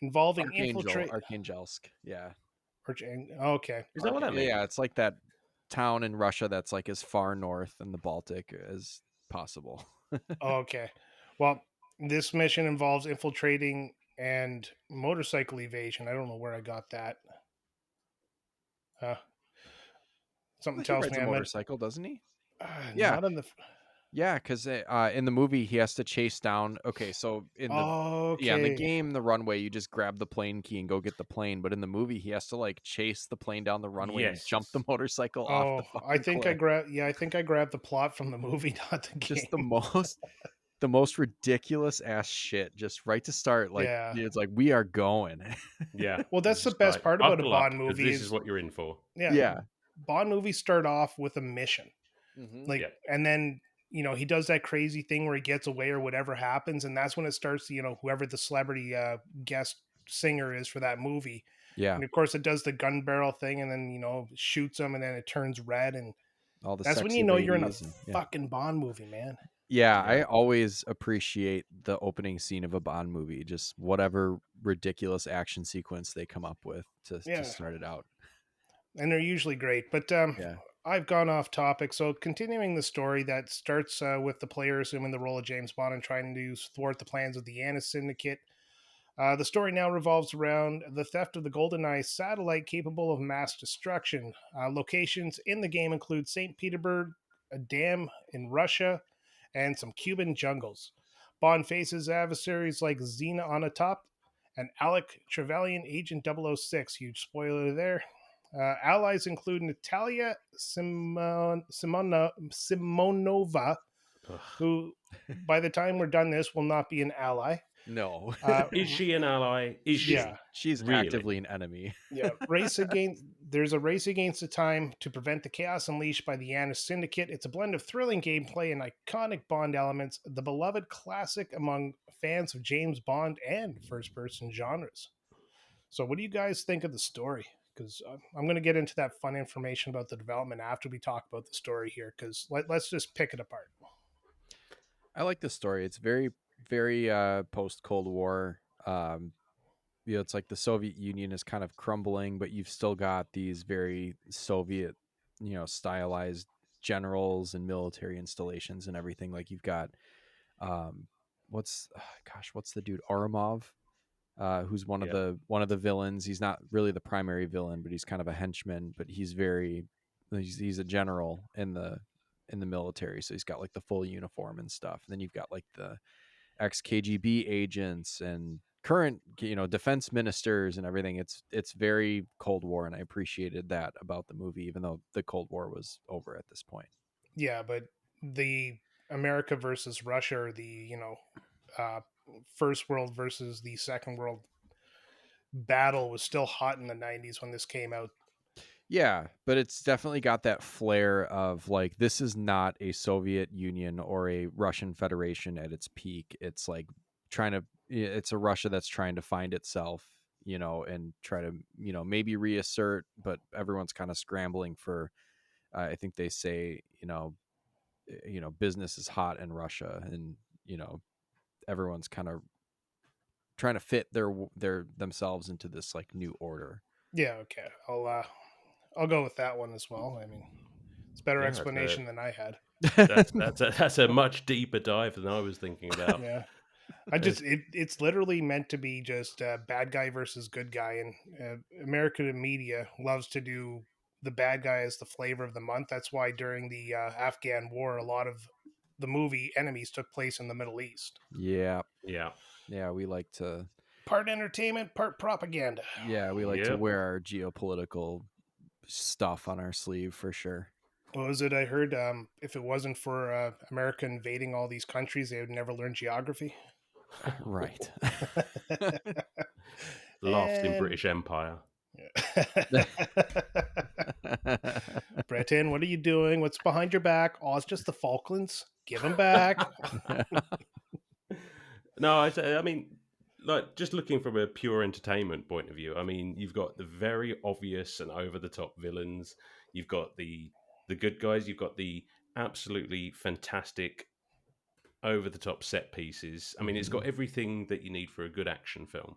involving infiltrate.
Archangelsk. Yeah.
Okay.
Is that what that means?
Yeah, it's like that town in Russia that's like as far north in the Baltic as possible.
Okay. Well, this mission involves infiltrating and motorcycle evasion. I don't know where I got that. Something
He
tells
rides
me
a
I meant
motorcycle, doesn't he? Yeah.
not in the.
Yeah, because in the movie he has to chase down. Okay, so in the in the
Okay.
game, the runway, you just grab the plane key and go get the plane. But in the movie, he has to like chase the plane down the runway and jump the
Yes.
motorcycle off the
I
fucking
think
cliff.
I grabbed. Yeah, I think I grabbed the plot from the movie, not the game.
Just the most. the most ridiculous ass shit just right to start. Like,
Yeah.
it's like, we are going.
Yeah.
Well, that's
It's
the
just
best
like,
part about a
buckle up,
Bond
'cause
movie
this is
is,
what you're in for.
yeah,
Yeah.
Bond movies start off with a mission. Like,
Yeah.
and then, he does that crazy thing where he gets away or whatever happens. And that's when it starts, whoever the celebrity guest singer is for that movie.
Yeah.
And of course it does the gun barrel thing and then, shoots them and then it turns red. And
All the
that's when
sexy
you're in a
ladies. Yeah.
fucking Bond movie, man.
Yeah,
Yeah.
I always appreciate the opening scene of a Bond movie, just whatever ridiculous action sequence they come up with to
Yeah.
start it out.
And they're usually great. But
Yeah.
I've gone off topic. So continuing the story that starts with the player assuming the role of James Bond and trying to thwart the plans of the Anna Syndicate. The story now revolves around the theft of the Goldeneye satellite capable of mass destruction. Locations in the game include St. Petersburg, a dam in Russia, and some Cuban jungles. Bond faces adversaries like Xena Onatop and Alec Trevelyan, Agent 006. Huge spoiler there. Allies include Natalia Simonova,
Ugh.
who, by the time we're done this, will not be an ally.
No.
Is she an ally? Is she?
Yeah.
She's
Really?
actively an enemy.
Yeah, there's a race against the time to prevent the chaos unleashed by the Anna Syndicate. It's a blend of thrilling gameplay and iconic Bond elements, the beloved classic among fans of James Bond and first-person genres. So, what do you guys think of the story? Because I'm going to get into that fun information about the development after we talk about the story here. Because let's just pick it apart.
I like the story. It's very, very post Cold War. It's like the Soviet Union is kind of crumbling, but you've still got these very Soviet, stylized generals and military installations and everything. Like you've got, what's the dude Aramov, who's one of the villains. He's not really the primary villain, but he's kind of a henchman. But he's a general in the military, so he's got like the full uniform and stuff. And then you've got like the ex KGB agents and current defense ministers and everything. It's very Cold War, and I appreciated that about the movie, even though the Cold War was over at this point.
Yeah, but the America versus Russia, or the first world versus the second world battle was still hot in the 90s when this came out.
Yeah, but it's definitely got that flair of like, this is not a Soviet Union or a Russian Federation at its peak. It's like it's a Russia that's trying to find itself, and try to, maybe reassert, but everyone's kind of scrambling for, I think they say, business is hot in Russia, and, everyone's kind of trying to fit their themselves into this like new order.
Yeah, okay. I'll go with that one as well. I mean, it's a better
Yeah,
explanation than I had.
That's a much deeper dive than I was thinking about.
Yeah. It's literally meant to be just bad guy versus good guy, and American media loves to do the bad guy as the flavor of the month. That's why during the Afghan war, a lot of the movie enemies took place in the Middle East.
Yeah.
Yeah.
We like to
Part entertainment, part propaganda.
we like to
Yep.
wear our geopolitical stuff on our sleeve for sure.
What was it I heard? If it wasn't for America invading all these countries, they would never learn geography.
Right.
Lost in
And-
British Empire.
Breton, what are you doing? What's behind your back? Oh, it's just the Falklands. Give them back.
No, I mean, like, just looking from a pure entertainment point of view, I mean, you've got the very obvious and over the top villains. You've got the good guys. You've got the absolutely fantastic over the top set pieces. I mean, it's got everything that you need for a good action film.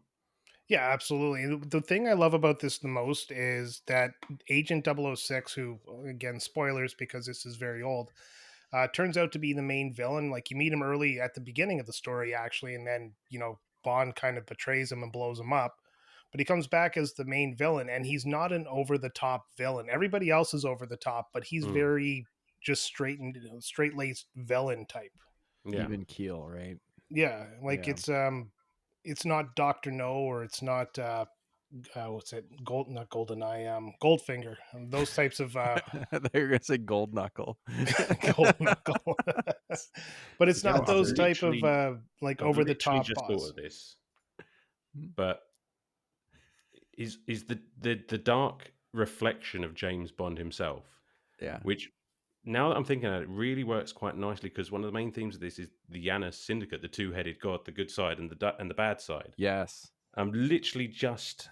Yeah, absolutely. And the thing I love about this the most is that Agent 006, who, again, spoilers because this is very old, turns out to be the main villain. Like, you meet him early at the beginning of the story, actually, and then, Bond kind of betrays him and blows him up. But he comes back as the main villain, and he's not an over-the-top villain. Everybody else is over the top, but he's very just straight-laced villain type.
Yeah.
Even keel, right?
Yeah, like
Yeah.
it's not Doctor No, or it's not what's it? Not Goldeneye, Goldfinger. Those types of
I thought you were gonna say gold knuckle.
Gold Knuckle. But it's
You know,
not
I've
those type of
literally,
like
I've
over the
literally
top
just thought
boss.
of this, but is the dark reflection of James Bond himself,
Yeah.
which now that I'm thinking of it, really works quite nicely because one of the main themes of this is the Janus Syndicate, the two-headed god, the good side and the bad side.
Yes.
I'm literally just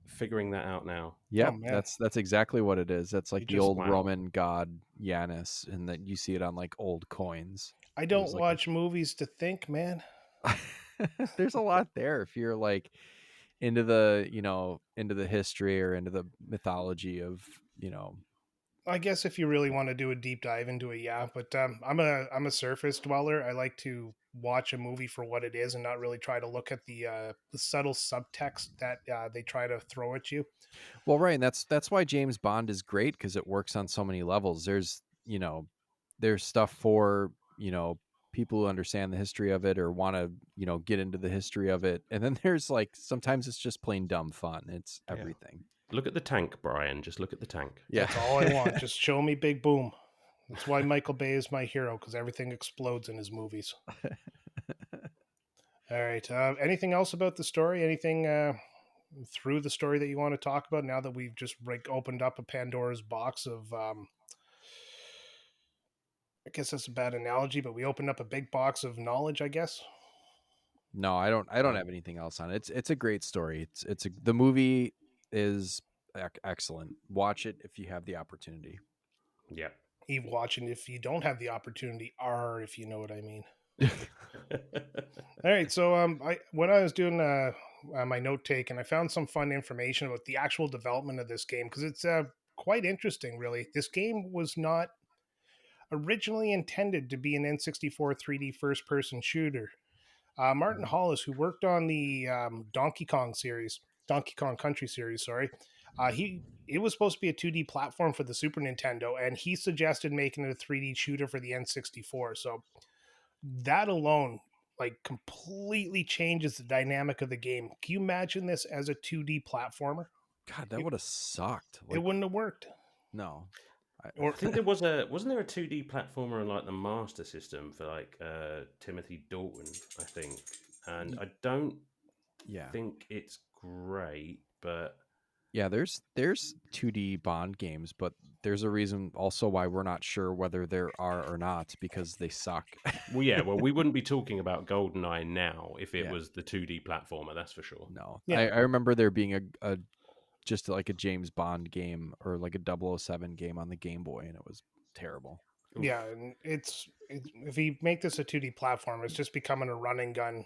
figuring that out now.
Yep,
Oh man,
that's exactly what it is. That's
you
like the
just
old
Wow.
Roman god Janus, and that you see it on like old coins.
I
It was
don't
like
watch movies to think, man.
there's a lot there if you're like into the into the history or into the mythology of
I guess if you really want to do a deep dive into it, yeah. But I'm a surface dweller. I like to watch a movie for what it is and not really try to look at the subtle subtext that they try to throw at you.
well, right, and that's why James Bond is great because it works on so many levels. There's there's stuff for people who understand the history of it or want to get into the history of it, and then there's like sometimes it's just plain dumb fun. It's
Yeah.
everything.
Look at the tank, Brian. Just look at the tank.
Yeah.
That's all I want. Just show me Big Boom. That's why Michael Bay is my hero because everything explodes in his movies. All right. Anything else about the story? Anything through the story that you want to talk about now that we've just like opened up a Pandora's box of I guess that's a bad analogy, but we opened up a big box of knowledge, I guess.
No, I don't
Uh,
have anything else on it. It's a great story. The movie is excellent. Watch it if you have the opportunity.
yeah.
Eve watching if you don't have the opportunity, or if you know what I mean. All right, so I when I was doing my note taking, I found some fun information about the actual development of this game because it's quite interesting. Really, this game was not originally intended to be an N64 3D first-person shooter. Martin Hollis, who worked on the Donkey Kong Country series, sorry, he it was supposed to be a 2D platform for the Super Nintendo, and he suggested making it a 3D shooter for the N64. So that alone, like, completely changes the dynamic of the game. Can you imagine this as a 2D platformer?
God, that
It,
would have sucked.
it
Like
wouldn't have worked.
no. I,
Or
I think there wasn't there a 2D platformer on like the Master System for like Timothy Dalton, I think, and I don't
yeah.
think it's great, but
Yeah, there's 2D Bond games, but there's a reason also why we're not sure whether there are or not because they suck.
well, yeah, well, we wouldn't be talking about Goldeneye now if it
Yeah.
was the 2D platformer, that's for sure.
No.
yeah,
I remember there being a just like a James Bond game or like a 007 game on the Game Boy and it was terrible.
yeah,
Oof.
and it's if you make this a 2D platform, it's just becoming a running gun.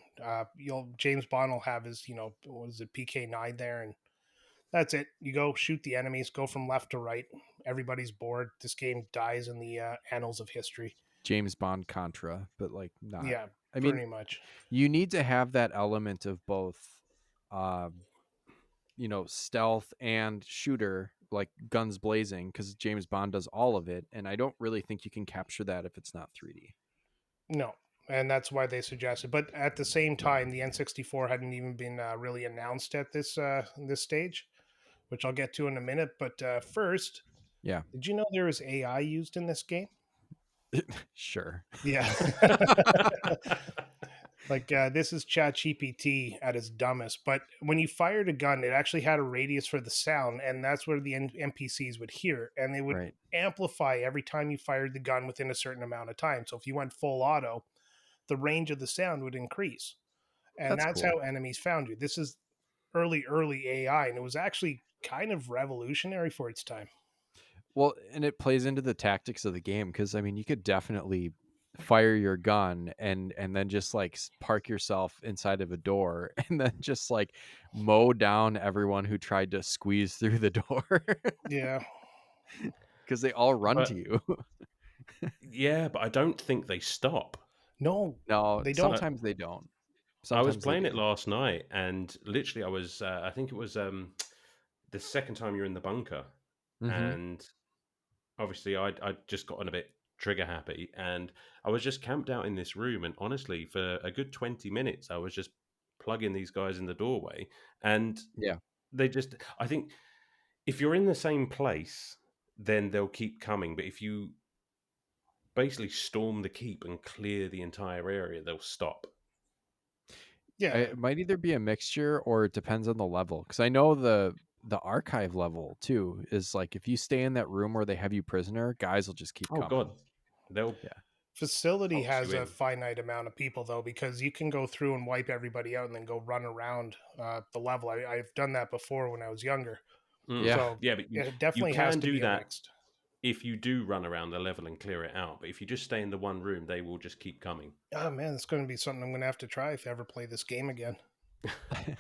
You'll James Bond will have his what is it PK9 there, and that's it. You go shoot the enemies, go from left to right. Everybody's bored. This game dies in the annals of history.
James Bond Contra, but like not.
Yeah,
I mean,
pretty much.
you need to have that element of both um stealth and shooter, like guns blazing, because James Bond does all of it, and I don't really think you can capture that if it's not 3D.
No, and that's why they suggested. But at the same time, the N64 hadn't even been really announced at this stage, which I'll get to in a minute. But first,
Yeah,
did you know there was AI used in this game?
sure.
Yeah. Like this is ChatGPT at its dumbest, but when you fired a gun, it actually had a radius for the sound, and that's where the NPCs would hear, and they would
Right.
amplify every time you fired the gun within a certain amount of time. So if you went full auto, the range of the sound would increase, and
That's
that's
cool.
how enemies found you. This is early AI, and it was actually kind of revolutionary for its time.
Well, and it plays into the tactics of the game because I mean, you could definitely fire your gun and then just like park yourself inside of a door and then just like mow down everyone who tried to squeeze through the door
Yeah,
because they all run to
But
you.
yeah, but I don't think they stop.
no,
No,
they don't.
Uh,
sometimes they don't.
I was
Sometimes they
playing it
do.
last night, and literally, I think it was the second time you're in the bunker,
Mm-hmm.
and obviously, I'd just gotten a bit trigger happy, and I was just camped out in this room, and honestly, for a good 20 minutes, I was just plugging these guys in the doorway, and
Yeah.
I think if you're in the same place, then they'll keep coming, but if you basically storm the keep and clear the entire area, they'll stop.
Yeah,
It might either be a mixture or it depends on the level. Because I know the archive level too is like if you stay in that room where they have you prisoner, guys will just keep
Oh
coming.
god, they'll
Yeah.
facility
box
has
you
a
in.
finite amount of people though, because you can go through and wipe everybody out and then go run around the level. I've done that before when I was younger.
Yeah.
So
Yeah, but
it
you
definitely has
can
to
do
be a
that
mixed.
if you do run around the level and clear it out. But if you just stay in the one room, they will just keep coming.
Oh man, it's going to be something I'm going to have to try if I ever play this game again.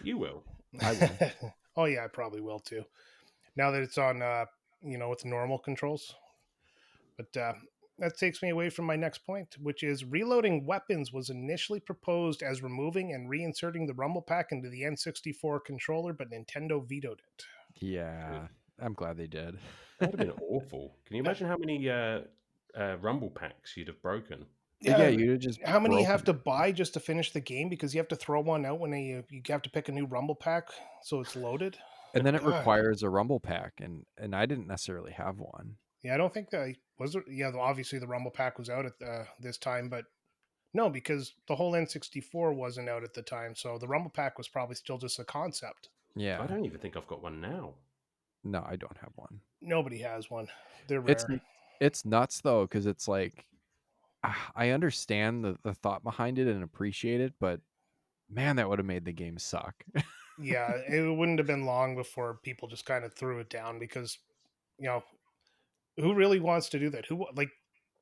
You will.
I will.
Oh yeah, I probably will too. Now that it's on, with normal controls. But that takes me away from my next point, which is reloading weapons was initially proposed as removing and reinserting the rumble pack into the N64 controller, but Nintendo vetoed it.
Yeah. I'm glad they did.
That would have been awful. Can you imagine how many rumble packs you'd have broken?
Yeah,
Yeah,
you'd have just
how many you have
broken
to
it.
buy just to finish the game because you have to throw one out when you have to pick a new rumble pack so it's loaded.
And then it
God,
requires a rumble pack and I didn't necessarily have one.
yeah, I don't think that was it. Yeah, obviously the rumble pack was out at this time, but no, because the whole N64 wasn't out at the time, so the rumble pack was probably still just a concept.
I
Yeah.
don't even think I've got one now.
No, I don't have one.
Nobody has one. They're
It's
rare.
it's nuts though cuz it's like I understand the thought behind it and appreciate it, but man, that would have made the game suck.
Yeah, it wouldn't have been long before people just kind of threw it down because, you know, who really wants to do that? Who like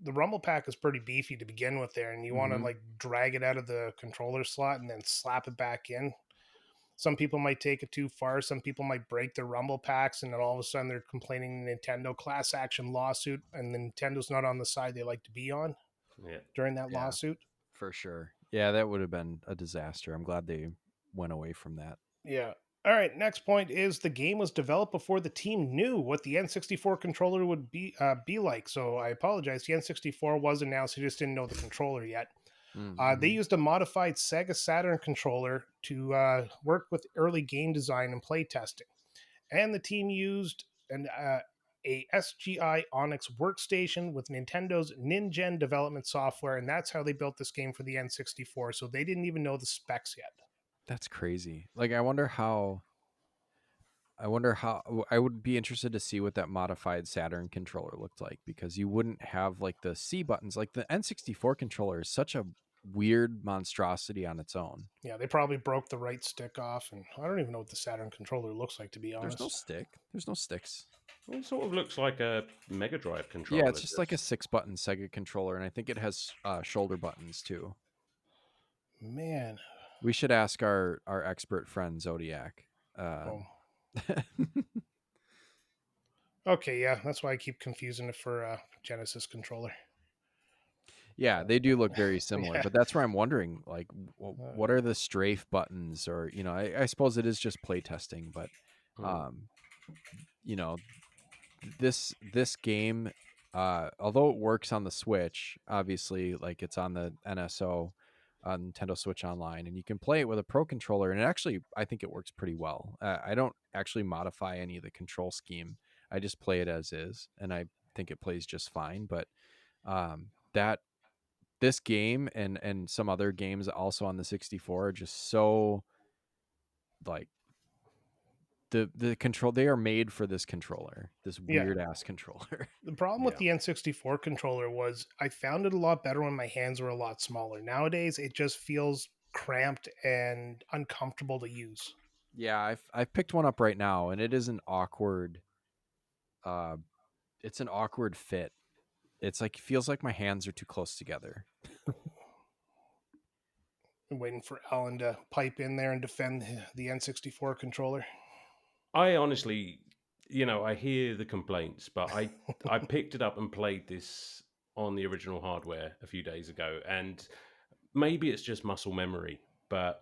the rumble pack is pretty beefy to begin with there and you want to
Mhm.
like drag it out of the controller slot and then slap it back in. Some people might take it too far. Some people might break their rumble packs and then all of a sudden they're complaining Nintendo class action lawsuit and Nintendo's not on the side they like to be on
Yeah.
during that
Yeah,
lawsuit.
for sure. Yeah, that would have been a disaster. I'm glad they went away from that.
Yeah. All right. Next point is the game was developed before the team knew what the N64 controller would be like. So I apologize. The N64 was announced. They just didn't know the controller yet. They
Mm-hmm.
used a modified Sega Saturn controller to work with early game design and play testing. And the team used a SGI Onyx workstation with Nintendo's Ningen development software, and that's how they built this game for the N64. So they didn't even know the specs yet.
That's crazy. Like I would be interested to see what that modified Saturn controller looked like because you wouldn't have like the C buttons. Like the N64 controller is such a weird monstrosity on its own.
Yeah, they probably broke the right stick off, and I don't even know what the Saturn controller looks like, to be
There's no
honest.
stick. There's no sticks.
It sort of looks like a Mega Drive
Yeah,
controller.
it's just like a 6-button Sega controller, and I think it has shoulder buttons too.
Man,
We should ask our expert friend Zodiac.
oh, okay, yeah, that's why I keep confusing it for Genesis controller.
Yeah, they do look very similar,
Yeah,
but that's where I'm wondering, like,
uh,
what are the strafe buttons, or I suppose it is just playtesting, but,
Hmm.
um, you know, this game, although it works on the Switch, obviously, like it's on the NSO, Nintendo Switch Online, and you can play it with a Pro controller, and I think it works pretty well. I don't actually modify any of the control scheme; I just play it as is, and I think it plays just fine. But that this game and some other games also on the 64 are just so like the control they are made for this controller, this
yeah.
weird ass controller.
The problem with
Yeah.
the N64 controller was I found it a lot better when my hands were a lot smaller. Nowadays, it just feels cramped and uncomfortable to use.
Yeah, I've picked one up right now and it is an awkward uh it's an awkward fit. It's like feels like my hands are too close together.
I'm waiting for Alan to pipe in there and defend the N64 controller.
I honestly, I hear the complaints, but I picked it up and played this on the original hardware a few days ago, and maybe it's just muscle memory, but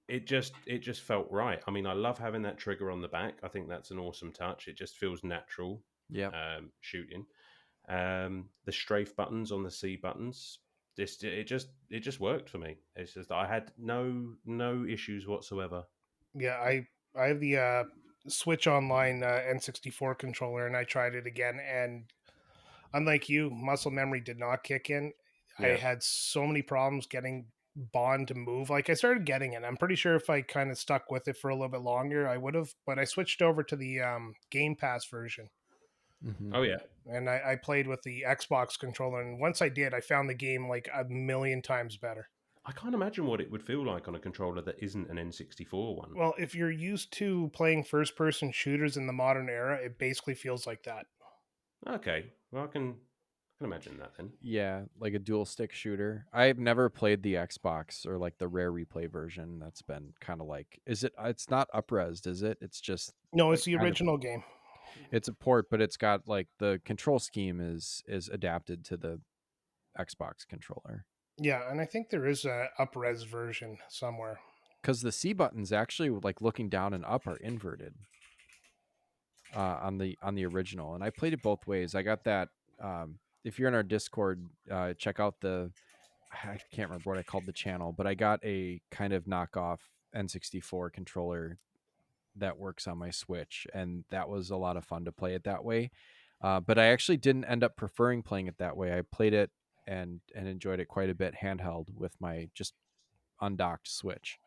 it just felt right. I mean, I love having that trigger on the back. I think that's an awesome touch. It just feels natural
Yep.
shooting. The strafe buttons on the C buttons, it just worked for me. It's just I had no issues whatsoever.
Yeah, I have the Switch Online N64 controller, and I tried it again, and Unlike you, muscle memory did not kick in. I
Yeah.
had so many problems getting Bond to move. Like I started getting it. I'm pretty sure if I kind of stuck with it for a little bit longer, I would have. But I switched over to the Game Pass version,
Mm-hmm.
Oh yeah.
and I played with the Xbox controller. And once I did, I found the game like a million times better.
I can't imagine what it would feel like on a controller that isn't an N64 one.
Well, if you're used to playing first-person shooters in the modern era, it basically feels like that.
Okay. Well, I can imagine that then.
Yeah, like a dual stick shooter. I've never played the Xbox or like the rare replay version. That's been kind of like, is it? It's not upresed, is it? It's just
No,
like
it's the
kind of.
original game.
It's a port, but it's got like the control scheme is adapted to the Xbox controller.
Yeah, and I think there is a up-res version somewhere.
Because the C buttons actually, like looking down and up, are inverted on the original. And I played it both ways. I got that. If you're in our Discord, check out I can't remember what I called the channel, but I got a kind of knockoff N64 controller that works on my Switch, and that was a lot of fun to play it that way. But I actually didn't end up preferring playing it that way. I played it and enjoyed it quite a bit handheld with my just undocked Switch.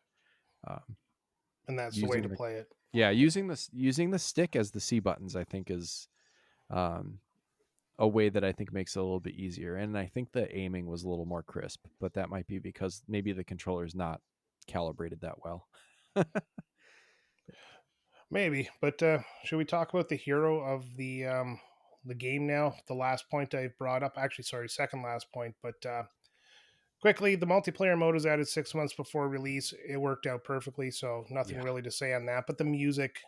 And that's the way
Using
to
the
play it.
Yeah, using the stick as the C buttons, I think is a way that I think makes it a little bit easier. And I think the aiming was a little more crisp, but that might be because maybe the controller is not calibrated that well.
Maybe, but should we talk about the hero of the game now? The last point I brought up, actually, sorry, second last point, but quickly, the multiplayer mode was added 6 months before release. It worked out perfectly, so nothing
Yeah.
really to say on that. But the music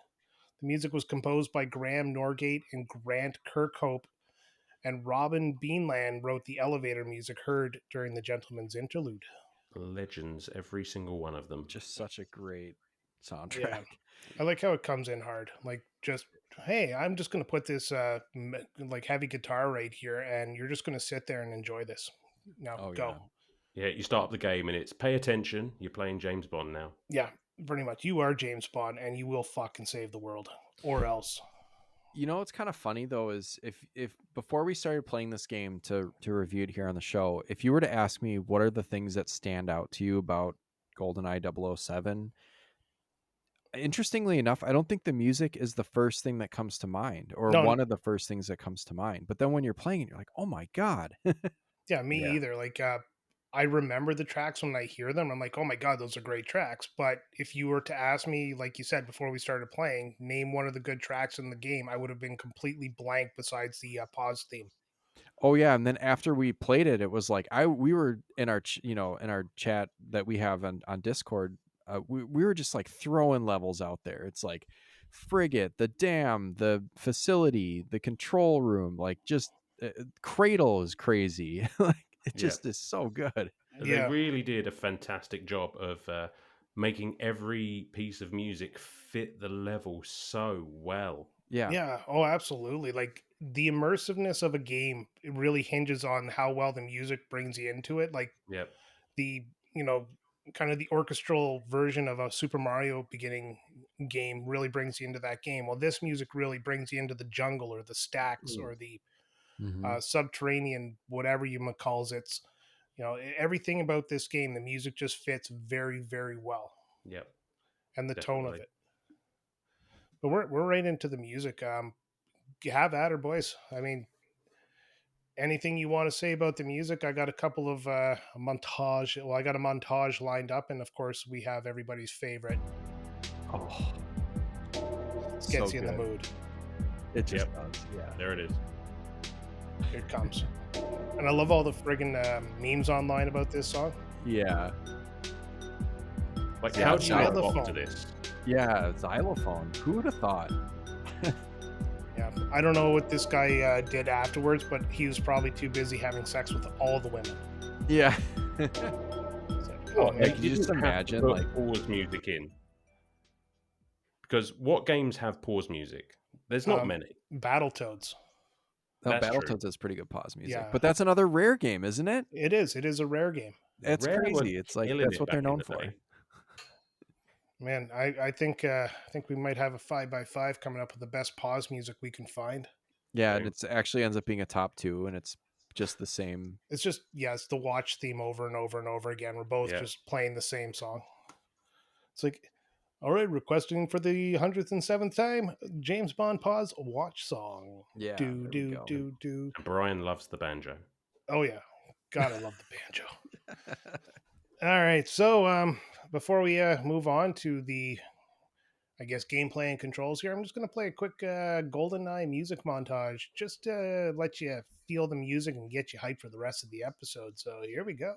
was composed by Graham Norgate and Grant Kirkhope, and Robin Beanland wrote the elevator music heard during the Gentleman's Interlude.
Legends, every single one of them.
Just such a great soundtrack.
Yeah. I like how it comes in hard. Like, just, hey, I'm just going to put this like heavy guitar right here, and you're just going to sit there and enjoy this. Now,
Oh
go.
yeah.
Yeah, you start up the game and it's pay attention. You're playing James Bond now.
Yeah, pretty much. You are James Bond, and you will fucking save the world, or else.
You know what's kind of funny though is if before we started playing this game to review it here on the show, if you were to ask me what are the things that stand out to you about GoldenEye 007, interestingly enough, I don't think the music is the first thing that comes to mind or
No,
one of the first things that comes to mind. But then when you're playing it, you're like, oh my God.
yeah, me
Yeah.
either. Like, I remember the tracks when I hear them. I'm like, oh my God, those are great tracks. But if you were to ask me, like you said before we started playing, name one of the good tracks in the game, I would have been completely blank besides the pause theme.
Oh yeah, and then after we played it, it was like we were in our in our chat that we have on Discord. We were just like throwing levels out there. It's like frigate, the dam, the facility, the control room, like just cradle is crazy. Like it just is so good.
They
Yeah.
really did a fantastic job of making every piece of music fit the level so well.
Yeah.
Yeah. Oh, absolutely. Like the immersiveness of a game, it really hinges on how well the music brings you into it. Like
Yep.
the, you know, kind of the orchestral version of a Super Mario beginning game really brings you into that game. Well, this music really brings you into the jungle or the stacks or the
Mhm.
subterranean, whatever you calls it. You know, everything about this game, the music just fits very, very well,
Yep.
and the tone of
Definitely.
it. But we're right into the music. Have at her, boys. I mean, anything you want to say about the music? I got a couple of montage. Well, I got a montage lined up, and of course, we have everybody's favorite.
Oh,
This gets you in the mood.
It just
Yep.
does. Yeah.
There it is.
Here it comes. And I love all the friggin' memes online about this song.
Yeah.
Like,
Yeah,
how do you not
xylophone.
bop to this?
Yeah. Xylophone. Who would have thought?
Yeah, I don't know what this guy did afterwards, but he was probably too busy having sex with all the women.
Yeah.
It's like,
Well,
oh,
Like,
they
man.
you just
didn't have to
imagine,
put
like-
pause music in. Because what games have pause music? There's not many.
Battletoads.
No,
That's true.
Battletoads has pretty good pause music,
Yeah.
but that's another rare game, isn't it?
It is. It is a rare game.
It's
Rare were
crazy. It's like
killing
that's
it
what they're
back in
known
the
for.
day.
Man, I think we might have a 5x5 coming up with the best pause music we can find.
Yeah,
So,
and it's actually ends up being a top 2, and it's just the same.
It's just, yeah, it's the watch theme over and over and over again. We're both
yeah.
just playing the same song. It's like, all right, requesting for the 107th time, James Bond pause watch song.
Yeah,
Do,
there we
do,
go.
do, do.
And Brian loves the banjo.
Oh, yeah. God, I love the banjo. All right, so before we move on to the, I guess, gameplay and controls here, I'm just going to play a quick Goldeneye music montage just to let you feel the music and get you hyped for the rest of the episode. So here we go.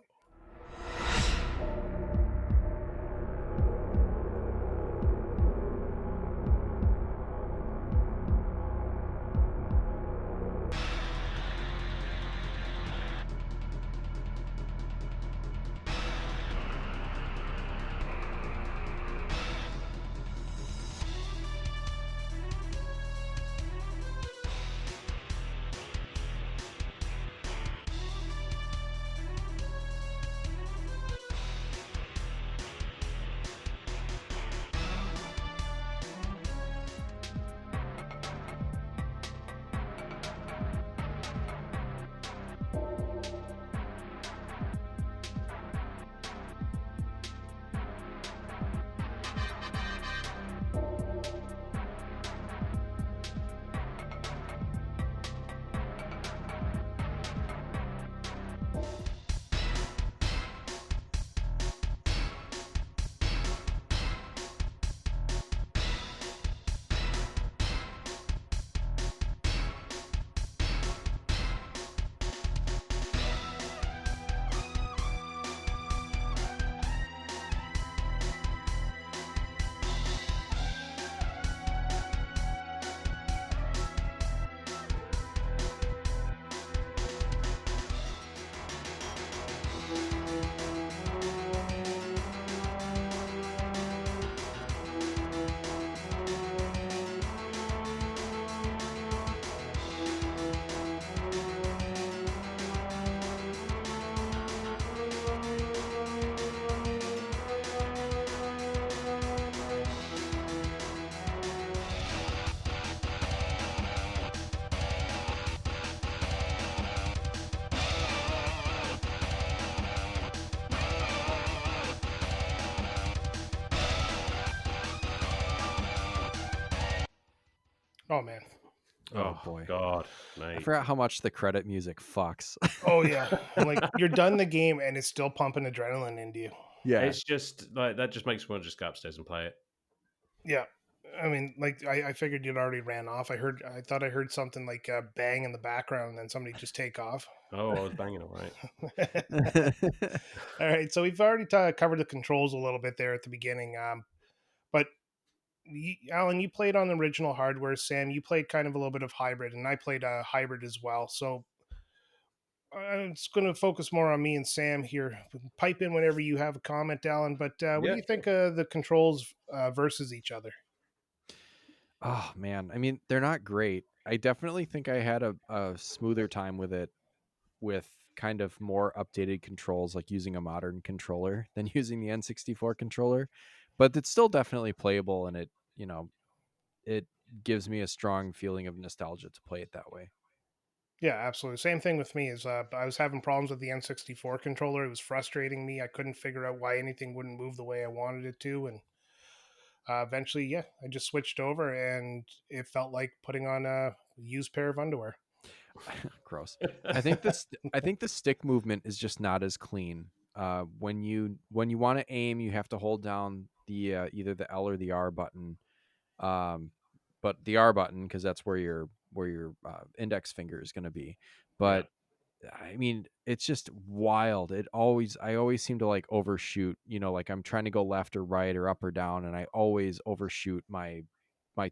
Oh, man.
Oh boy.
God,
I
mate.
forgot how much the credit music fucks.
Oh, yeah. Like, you're done the game and it's still pumping adrenaline into you.
Yeah.
It's just like that. Just makes me want to just go upstairs and play it.
Yeah. I mean, like, I figured you'd already ran off. I thought I heard something like bang in the background and then somebody just take off.
Oh, I was banging all right.
All right. So we've already covered the controls a little bit there at the beginning. But Alan, you played on the original hardware. Sam, you played kind of a little bit of hybrid, and I played a hybrid as well. So I'm just going to focus more on me and Sam here. Pipe in whenever you have a comment, Alan. But what do
Yeah,
you think of the controls versus each other?
Oh man, I mean, they're not great. I definitely think I had a smoother time with it with kind of more updated controls, like using a modern controller than using the N64 controller. But it's still definitely playable, and it gives me a strong feeling of nostalgia to play it that way.
Yeah, absolutely. Same thing with me. Is I was having problems with the N64 controller. It was frustrating me. I couldn't figure out why anything wouldn't move the way I wanted it to, and eventually, yeah, I just switched over, and it felt like putting on a used pair of underwear.
Gross. I think the stick movement is just not as clean. When you want to aim, you have to hold down the either the L or the R button. Um, but the R button, because that's where your index finger is going to be.
yeah.
But I mean, it's just wild. I always seem to like overshoot. Like I'm trying to go left or right or up or down, and I always overshoot my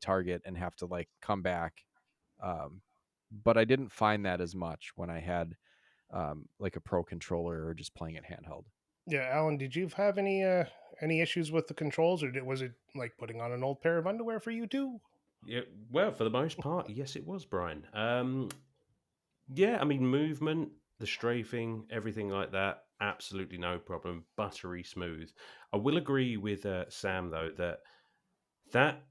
target and have to like come back. Um, but I didn't find that as much when I had like a pro controller or just playing it handheld.
Yeah, Alan, did you have any issues with the controls, or was it like putting on an old pair of underwear for you too?
Yeah, well, for the most part, yes, it was Brian. Yeah, I mean, movement, the strafing, everything like that, absolutely no problem, buttery smooth. I will agree with Sam though that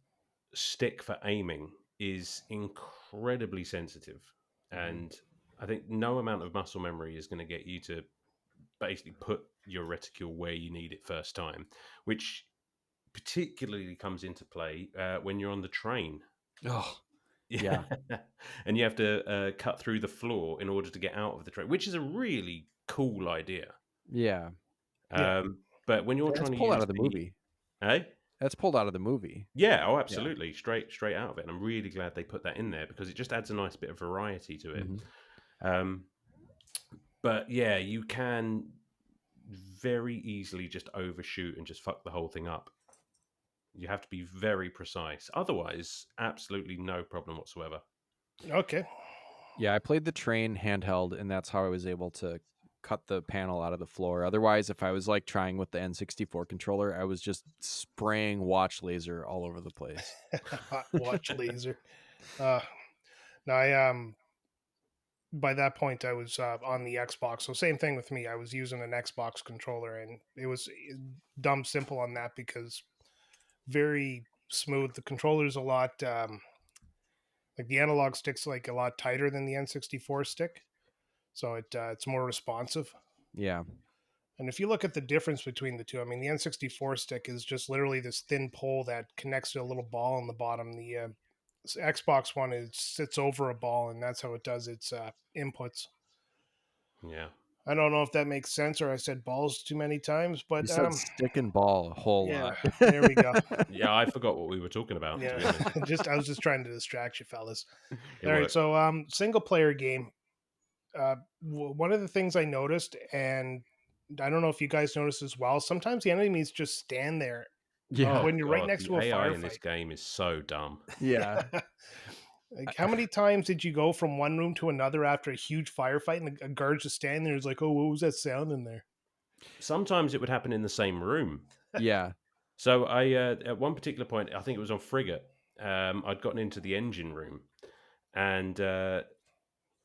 stick for aiming is incredibly sensitive, and I think no amount of muscle memory is going to get you to basically put your reticule where you need it first time, which particularly comes into play when you're on the train.
Oh, yeah.
And you have to cut through the floor in order to get out of the train, which is a really cool idea.
Yeah.
Yeah.
But when you're
That's
trying to
pulled out
use
of the movie.
eh?
That's pulled out of the movie.
Yeah, oh,
Yeah.
absolutely, straight out of it. And I'm really glad they put that in there because it just adds a nice bit of variety to it.
Mhm.
But yeah, you can very easily just overshoot and just fuck the whole thing up. You have to be very precise. Otherwise, absolutely no problem whatsoever.
Okay.
Yeah, I played the train handheld, and that's how I was able to cut the panel out of the floor. Otherwise, if I was like trying with the N64 controller, I was just spraying watch laser all over the place.
Hot watch laser. Uh, now I by that point I was on the Xbox, so same thing with me. I was using an Xbox controller, and it was dumb simple on that because very smooth. The controller's a lot like the analog stick's like a lot tighter than the N64 stick, so it's more responsive.
Yeah.
And if you look at the difference between the two, I mean, the N64 stick is just literally this thin pole that connects to a little ball on the bottom. The Xbox One sits over a ball, and that's how it does its inputs.
Yeah.
I don't know if that makes sense or I said balls too many times,
You
but
said stick and ball a whole
yeah,
lot.
there we go.
Yeah, I forgot what we were talking about, to be
Yeah,
honest.
I was just trying to distract you, fellas.
It
All right,
worked.
so single player game. One of the things I noticed, and I don't know if you guys noticed as well, sometimes the enemies just stand there
Yeah.
Oh
when you're right
god,
next
the
to a
AI in this
firefight.
game is so dumb.
Yeah.
Like, how many times did you go from one room to another after a huge firefight and a guard just standing there? Is like, oh, what was that sound in there?
Sometimes it would happen in the same room.
Yeah.
So I, at one particular point, I think it was on Frigate, I'd gotten into the engine room, and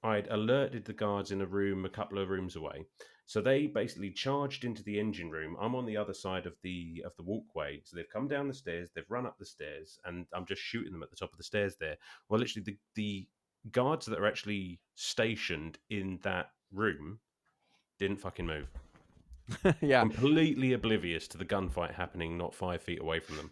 I'd alerted the guards in a room a couple of rooms away. So they basically charged into the engine room. I'm on the other side of the walkway. So they've come down the stairs, they've run up the stairs, and I'm just shooting them at the top of the stairs there. Well, literally the guards that are actually stationed in that room didn't fucking move.
Yeah.
Completely oblivious to the gunfight happening not 5 feet away from them.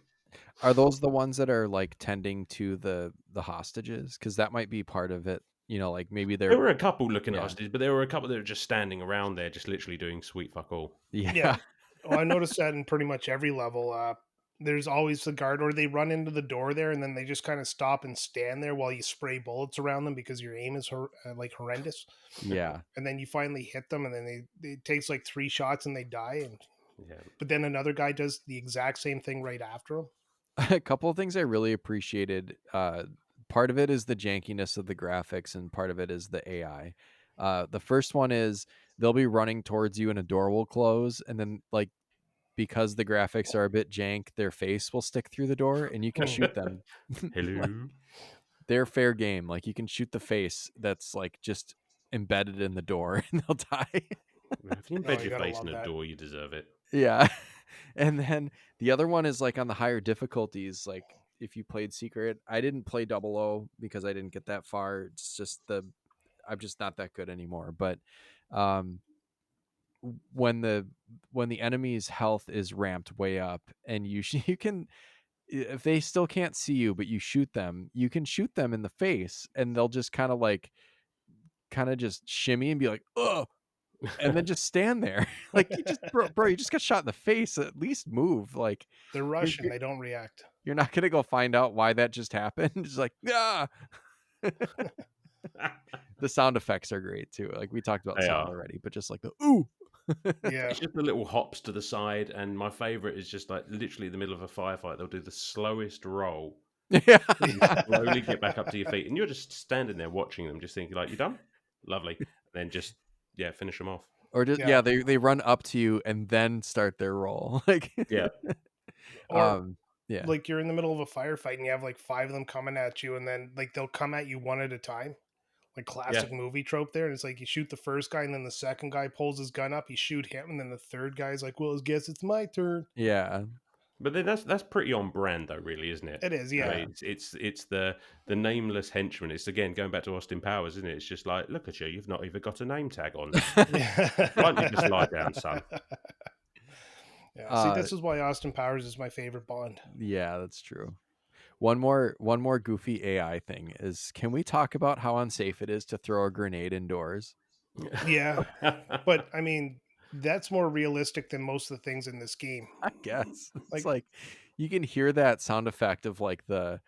Are those the ones that are like tending to the hostages? Because that might be part of it. You know, like maybe
There
they're
were a couple looking at
yeah.
hostages, but there were a couple that were just standing around there, just literally doing sweet fuck all.
Yeah.
Yeah. Well, I noticed that in pretty much every level. There's always the guard, or they run into the door there, and then they just kind of stop and stand there while you spray bullets around them because your aim is like horrendous.
Yeah.
And then you finally hit them, and then it takes like 3 shots and they die. And
Yeah.
but then another guy does the exact same thing right after him.
A couple of things I really appreciated. Part of it is the jankiness of the graphics, and part of it is the AI. The first one is they'll be running towards you, and a door will close, and then like because the graphics are a bit jank, their face will stick through the door, and you can shoot them.
Hello.
They're fair game. Like you can shoot the face that's like just embedded in the door, and they'll die.
If you
Oh,
embed
you
your
gotta
face
love
in a
that.
door, you deserve it.
Yeah. And then the other one is like on the higher difficulties. Like if you played Secret, I didn't play 00 because I didn't get that far. It's just I'm just not that good anymore. But um, when the enemy's health is ramped way up, and you can, if they still can't see you, but you shoot them, you can shoot them in the face, and they'll just kind of just shimmy and be like, oh, and then just stand there. Like you just bro, you just got shot in the face. At least move. Like
They're
you're
Russian;
you're,
they don't react.
you're not gonna go find out why that just happened. Just like, ah. The sound effects are great too. Like we talked about
They
sound
are.
already, but just like the ooh.
Yeah,
It's just the little hops to the side, and my favorite is just like literally in the middle of a firefight, they'll do the slowest roll.
Yeah.
You slowly get back up to your feet, and you're just standing there watching them, just thinking like, "You done? Lovely." And then just finish them off.
Or just
yeah.
they run up to you and then start their roll. Like
Yeah,
Or
yeah.
like you're in the middle of a firefight and you have like 5 of them coming at you, and then like they'll come at you one at a time. Like classic movie trope there. And it's like you shoot the first guy, and then the second guy pulls his gun up, you shoot him, and then the third guy's like, well, I guess it's my turn.
Yeah.
But then that's pretty on brand though, really, isn't it?
It is, yeah.
It's the nameless henchman. It's again going back to Austin Powers, isn't it? It's just like, look at you, you've not even got a name tag on. Why don't you just lie down, son?
Yeah. See, this is why Austin Powers is my favorite Bond.
Yeah, that's true. One more goofy AI thing is, can we talk about how unsafe it is to throw a grenade indoors?
Yeah, but I mean, that's more realistic than most of the things in this game.
I guess it's
Like,
like you can hear that sound effect of like the,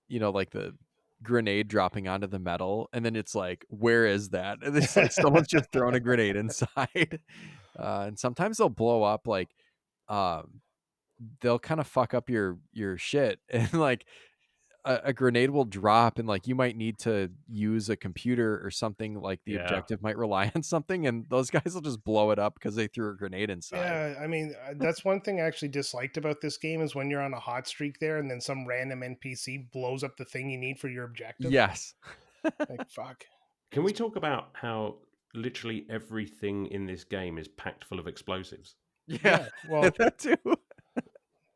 like the grenade dropping onto the metal, and then it's like, where is that? And it's like someone's just thrown a grenade inside. And sometimes they'll blow up, like um they'll kind of fuck up your shit, and like a grenade will drop, and like you might need to use a computer or something, like the
Yeah.
objective might rely on something, and those guys will just blow it up because they threw a grenade inside.
yeah, I mean, that's one thing I actually disliked about this game is when you're on a hot streak there, and then some random NPC blows up the thing you need for your objective.
Yes.
Like, fuck.
Can we talk about how literally everything in this game is packed full of explosives?
Yeah.
Well,
That too.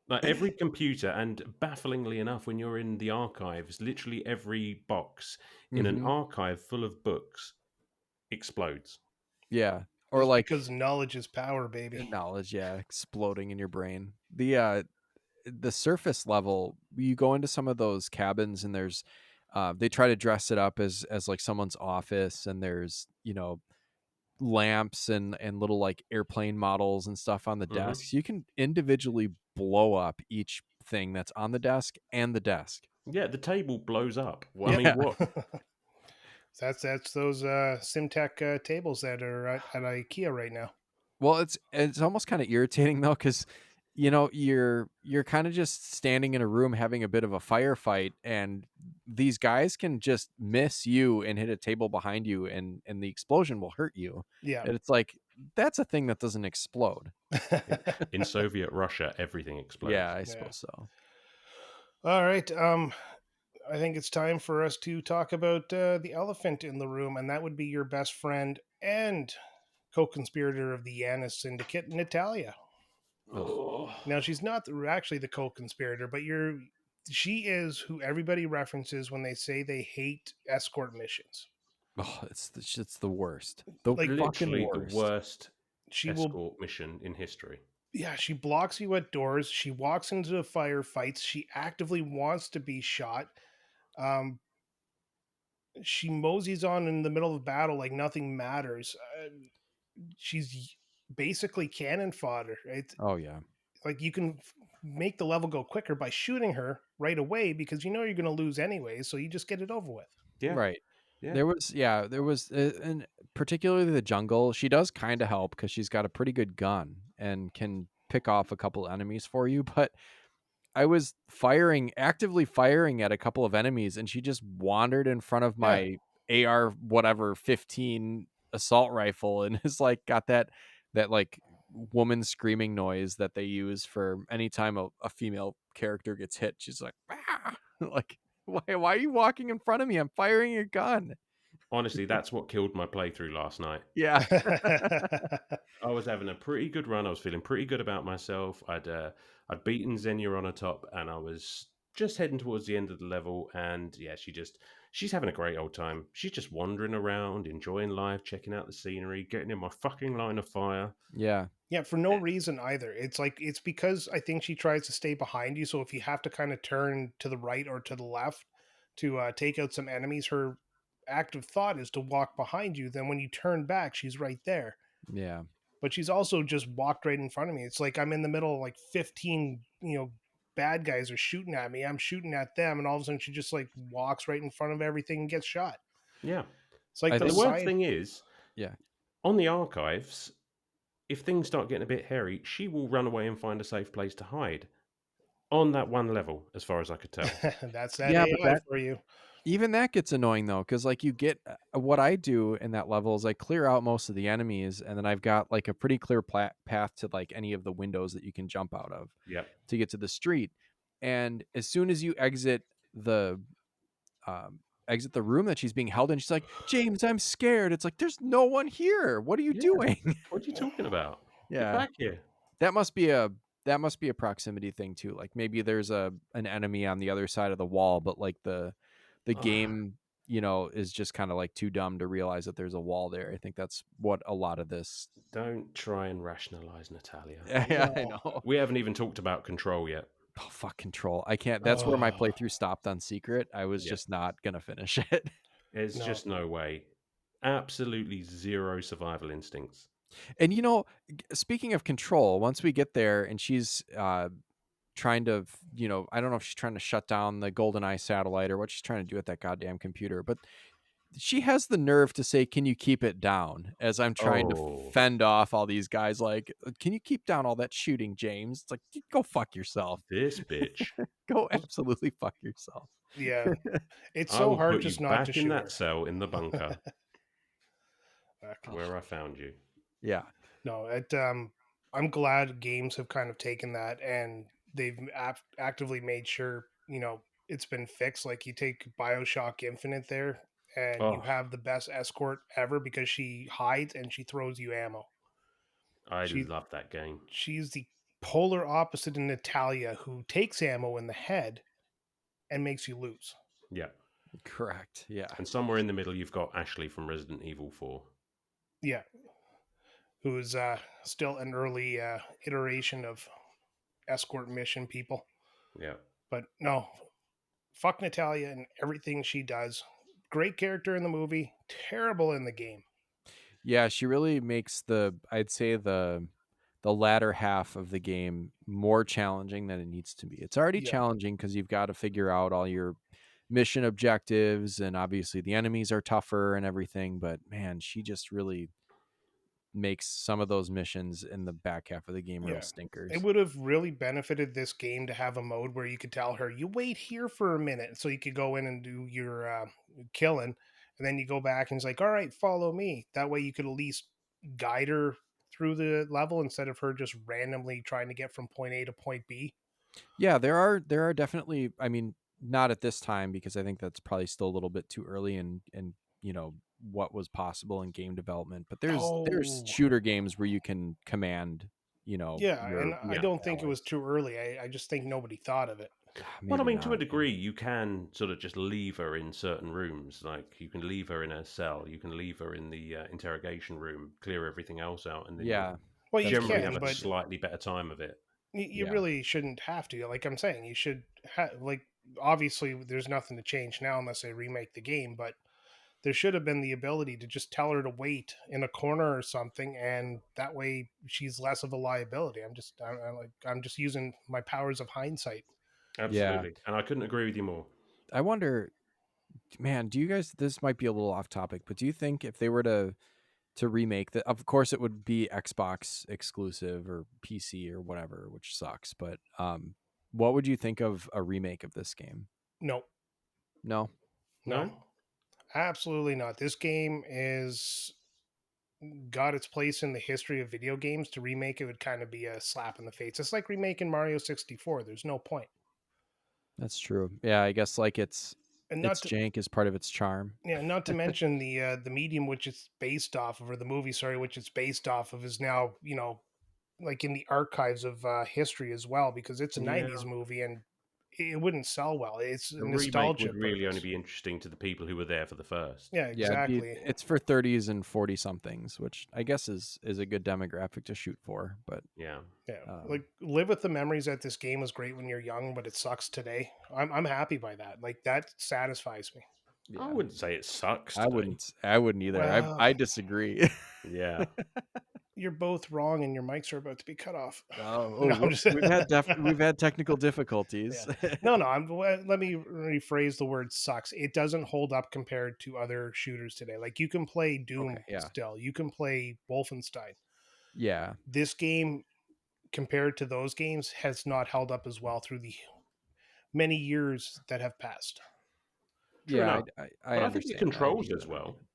Like every computer, and bafflingly enough, when you're in the archives, literally every box in an
Mhm.
archive full of books explodes.
Yeah. Or
just
like
because knowledge is power, baby.
knowledge, yeah, exploding in your brain. The surface level, you go into some of those cabins, and there's they try to dress it up as like someone's office, and there's, lamps and little like airplane models and stuff on the
Mhm.
desks. You can individually blow up each thing that's on the desk and the desk.
Yeah, the table blows up. Well, I
Yeah.
mean, what?
That's those SimTech tables that are at IKEA right now.
Well, it's almost kind of irritating though, because you're kind of just standing in a room having a bit of a firefight, and these guys can just miss you and hit a table behind you, and the explosion will hurt you.
Yeah.
And it's like, that's a thing that doesn't explode.
In Soviet Russia, everything explodes.
Yeah, I suppose so.
All right. I think it's time for us to talk about the elephant in the room, and that would be your best friend and co-conspirator of the Yanis Syndicate, Natalya.
Oh.
Now, she's not actually the co-conspirator, but she is who everybody references when they say they hate escort missions.
Oh, it's the worst. The
Like,
fucking
Literally
worst.
the worst
She will,
escort mission in history.
yeah, she blocks you at doors. She walks into the firefights. She actively wants to be shot. Um, she moseys on in the middle of battle like nothing matters. She's basically cannon fodder. Right?
Oh yeah.
Like you can make the level go quicker by shooting her right away because you know you're going to lose anyway, so you just get it over with.
Yeah.
Right.
Yeah.
There was, and particularly the jungle. She does kind of help because she's got a pretty good gun and can pick off a couple enemies for you. But I was actively firing at a couple of enemies, and she just wandered in front of my AR whatever 15 assault rifle, and is like got that like woman screaming noise that they use for anytime a female character gets hit. She's like, ah! Like, why are you walking in front of me? I'm firing a gun.
Honestly, that's what killed my playthrough last night.
Yeah.
I was having a pretty good run. I was feeling pretty good about myself. I'd beaten Xenia on a top, and I was just heading towards the end of the level. And yeah, she's having a great old time. She's just wandering around, enjoying life, checking out the scenery, getting in my fucking line of fire.
Yeah.
Yeah, for no reason either. It's because I think she tries to stay behind you. So if you have to kind of turn to the right or to the left to take out some enemies, her active thought is to walk behind you. Then when you turn back, she's right there.
Yeah.
But she's also just walked right in front of me. It's like I'm in the middle of like 15, bad guys are shooting at me. I'm shooting at them, and all of a sudden she just like walks right in front of everything and gets shot.
Yeah.
It's like
I
The
those
worst
side.
thing is,
Yeah.
on the archives, if things start getting a bit hairy, she will run away and find a safe place to hide. On that one level, as far as I could tell.
That's that
Yeah,
AI
but
for you.
even that gets annoying though, because like you get what I do in that level is I clear out most of the enemies, and then I've got like a pretty clear path to like any of the windows that you can jump out of
Yep.
to get to the street. And as soon as you exit the room that she's being held in, she's like, James, I'm scared. It's like, there's no one here. What are you
Yeah.
doing?
What are you talking about? Get
Yeah.
back here.
That must be a that must be a proximity thing too. Like maybe there's an enemy on the other side of the wall, but like the
Ah,
game, you know, is just kind of like too dumb to realize that there's a wall there. I think that's what a lot of this.
don't try and rationalize Natalia.
Yeah, I
No.
know.
We haven't even talked about Control yet.
Oh fuck, Control. I can't. That's where my
Oh,
playthrough stopped on Secret. I was
Yeah.
just not gonna finish it.
There's
no.
just no way. Absolutely zero survival instincts.
And you know, speaking of Control, once we get there and she's trying to, you know, I don't know if she's trying to shut down the Goldeneye satellite or what she's trying to do with that goddamn computer, but she has the nerve to say, "Can you keep it down?" As I'm trying to
Oh,
fend off all these guys, like, "Can you keep down all that shooting, James?" It's like, go fuck yourself.
this bitch.
Go absolutely fuck yourself.
Yeah. It's
I
so
will
hard
put you
just not to
back in
shoot
that
her.
cell in the bunker
Fuck.
where I found you.
Yeah,
No, I'm glad games have kind of taken that and they've actively made sure, it's been fixed. Like you take BioShock Infinite there and you
Oh,
have the best escort ever because she hides and she throws you ammo.
I
She
love that game.
she's the polar opposite of Natalia who takes ammo in the head and makes you lose.
Yeah.
correct. Yeah,
And somewhere in the middle, you've got Ashley from Resident Evil 4.
Yeah, who's still an early iteration of escort mission people.
Yeah.
But no, fuck Natalia and everything she does. Great character in the movie, terrible in the game.
yeah. She really makes I'd say the latter half of the game more challenging than it needs to be. It's already
Yeah,
challenging because you've got to figure out all your mission objectives, and obviously the enemies are tougher and everything, but man, she just really makes some of those missions in the back half of the game real
yeah. It
stinkers.
would have really benefited this game to have a mode where you could tell her, you wait here for a minute. So you could go in and do your killing. And then you go back and it's like, all right, follow me. That way you could at least guide her through the level instead of her just randomly trying to get from point A to point B.
Yeah, there are definitely, I mean, not at this time because I think that's probably still a little bit too early and you know what was possible in game development, but there's
Oh,
shooter games where you can command, you know,
yeah. And
your
I
Yeah.
don't think it was
allies.
too early. I just think nobody thought of it.
Well, I
Maybe
mean, to a
not. Yeah.
degree, you can sort of just leave her in certain rooms. Like, you can leave her in a cell, you can leave her in the interrogation room, clear everything else out, and then you'll
Yeah,
Well, you
that's
generally
pretty
have
can,
a
but
true.
slightly better time of it.
you
Yeah.
really shouldn't have to. Like I'm saying, you should like obviously there's nothing to change now unless they remake the game, but there should have been the ability to just tell her to wait in a corner or something, and that way she's less of a liability. I'm just using my powers of hindsight.
Yeah.
Absolutely. And I couldn't agree with you more.
I wonder, man, do you guys, this might be a little off topic, but do you think if they were to remake that, of course it would be Xbox exclusive or PC or whatever, which sucks, but what would you think of a remake of this game?
No,
No.
no,
No?
absolutely not. This game is got its place in the history of video games. To remake it would kind of be a slap in the face. It's like remaking Mario 64. There's no point.
That's true. Yeah, I guess like
And
its jank is part of its charm.
not to mention the medium which it's based off of, or the movie, sorry, which it's based off of, is now like in the archives of history as well because it's a
Yeah.
'90s movie and it wouldn't sell well. It's
A remake
nostalgia
would really only
purpose.
be interesting to the people who were there for the first.
Yeah,
Yeah,
exactly.
it's for 30s and 40 somethings, which I guess is a good demographic to shoot for, but
Yeah.
Yeah,
um
like live with the memories that this game was great when you're young, but it sucks today. I'm happy by that. Like that satisfies me.
I
yeah.
wouldn't say it sucks today.
I wouldn't either.
Well,
I disagree.
Yeah.
you're both wrong, and your mics are about to be cut off.
Oh,
No, I'm
whoops.
just.
We've had technical
Yeah.
difficulties.
No. Let me rephrase the word sucks. It doesn't hold up compared to other shooters today. Like you can play
Okay,
Doom
yeah.
still. You can play Wolfenstein.
Yeah.
This game, compared to those games, has not held up as well through the many years that have passed.
True
Yeah,
enough.
I
But I think the
understand. I
controls
understand
as
that
well.
argument.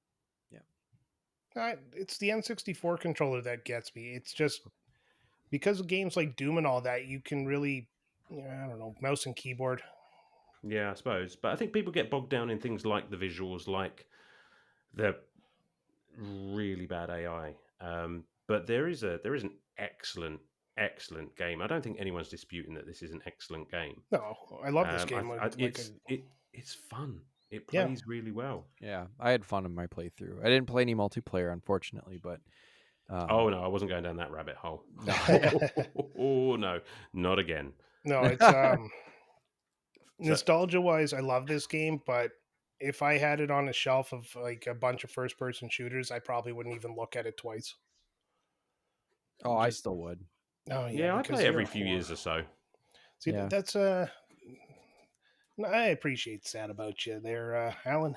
Yeah.
It's the N64 controller that gets me. It's just because of games like Doom and all that, you can really, I don't know, mouse and keyboard.
Yeah, I suppose. But I think people get bogged down in things like the visuals, like the really bad AI. But there is an excellent excellent game. I don't think anyone's disputing that this is an excellent game.
No, I love this game.
It's fun. It
Yeah.
plays really well.
Yeah, I had fun in my playthrough. I didn't play any multiplayer, unfortunately, but
Oh no, I wasn't going down that rabbit hole.
no.
Oh no, not again.
No, it's
So,
nostalgia wise, I love this game, but if I had it on a shelf of like a bunch of first person shooters, I probably wouldn't even look at it twice.
Oh, I
Just-
still would.
Oh
yeah, I
because
play
you're
every
a
few
whore.
years or so.
See,
Yeah.
that's I appreciate that about you there, Alan.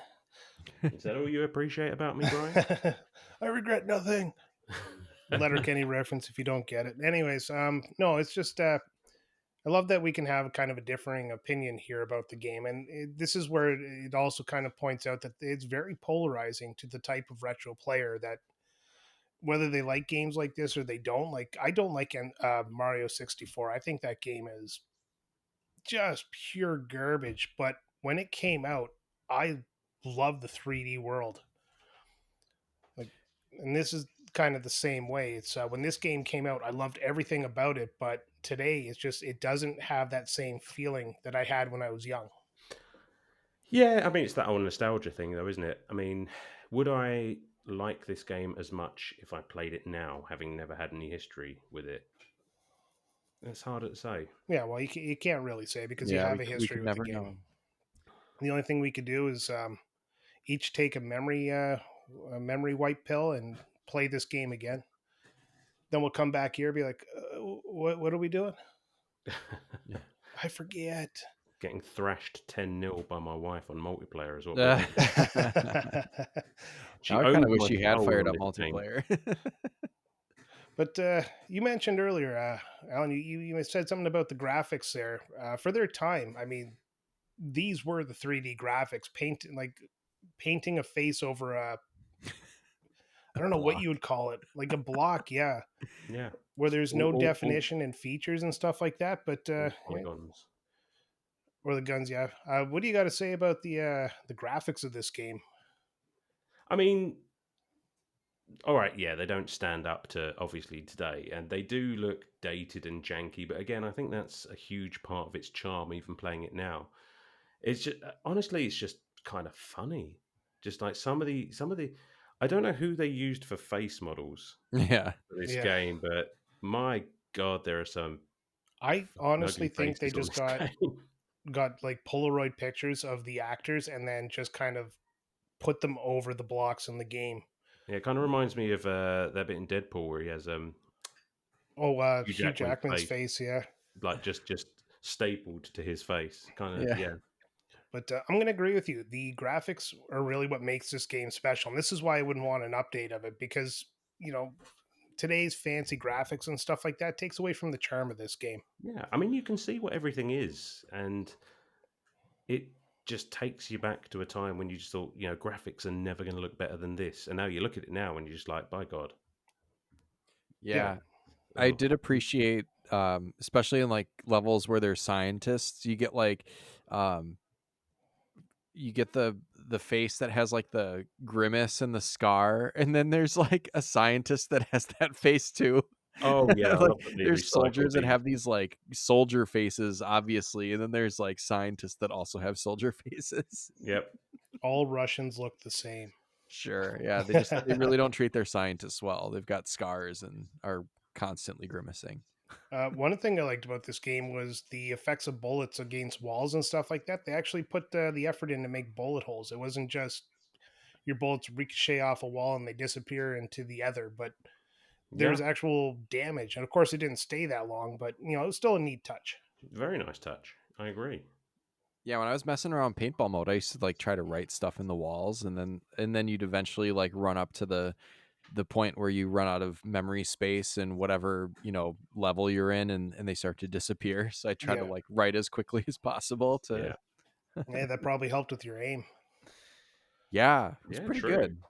Is that all you appreciate about me, Brian?
I regret nothing. Letterkenny reference if you don't get it. Anyways, no, it's just I love that we can have kind of a differing opinion here about the game, and this is where it also kind of points out that it's very polarizing to the type of retro player that whether they like games like this or they don't. Like, I don't like Mario 64. I think that game is just pure garbage. But when it came out, I love the 3D world. Like, and this is kind of the same way. It's when this game came out, I loved everything about it. But today, it's just it doesn't have that same feeling that I had when I was young.
Yeah, I mean, it's that old nostalgia thing, though, isn't it? I mean, would I like this game as much if I played it now, having never had any history with it? It's harder to say.
Yeah, well, you can't really say because you
Yeah,
have a
we
history
could
with the
never
game.
know.
The only thing we could do is each take a memory wipe pill and play this game again. Then we'll come back here and be like, what are we doing? I forget.
Getting thrashed 10-0 by my wife on multiplayer is what we're doing. She
I kind
owns
of wish
my
you had
soul
fired
on
up
this game.
multiplayer.
But you mentioned earlier, Alan, you said something about the graphics there. For their time, I mean, these were the 3D graphics, painting a face over a, I don't know what you would call it, like a block, yeah,
Yeah.
where there's no
All
definition and features and stuff like that. But
polygons.
or the guns, yeah. What do you got to say about the graphics of this game?
I mean, all right, yeah, they don't stand up to obviously today, and they do look dated and janky. But again, I think that's a huge part of its charm, even playing it now. It's just honestly, it's just kind of funny. Just like some of the, I don't know who they used for face models
Yeah.
for this
Yeah.
game, but my god, there are some
I honestly
ugly
think they
faces on
just
this game.
got like Polaroid pictures of the actors and then just kind of put them over the blocks in the game.
Yeah, it kind of reminds me of that bit in Deadpool where he has Hugh
Hugh
Jackman's
Jackman's face, yeah.
like just stapled to his face, kind of.
Yeah.
Yeah.
But I'm going to agree with you. The graphics are really what makes this game special. And this is why I wouldn't want an update of it because, you know, today's fancy graphics and stuff like that takes away from the charm of this game.
Yeah, I mean, you can see what everything is, and it just takes you back to a time when you just thought, graphics are never going to look better than this. And now you look at it now and you're just like, by God.
Yeah. I did appreciate, especially in like levels where there's scientists, you get like, you get the face that has like the grimace and the scar, and then there's like a scientist that has that face too.
Oh, yeah. I
Like,
love that they
there's
recycled
soldiers that
these.
have these like soldier faces, obviously, and then there's like scientists that also have soldier faces.
Yep.
All Russians look the same.
Sure, yeah, they really don't treat their scientists well. They've got scars and are constantly grimacing.
One thing I liked about this game was the effects of bullets against walls and stuff like that. They actually put the effort in to make bullet holes. It wasn't just your bullets ricochet off a wall and they disappear into the other, but there's
Yeah.
actual damage. And of course, it didn't stay that long, but it was still a neat touch.
Very nice touch. I agree.
Yeah, when I was messing around paintball mode, I used to like try to write stuff in the walls, and then you'd eventually like run up to the point where you run out of memory space and whatever level you're in, and they start to disappear. So I try to
Yeah.
like write as quickly as possible to.
Yeah.
Yeah, that probably helped with your aim.
Yeah, it was
Yeah,
pretty
true.
good.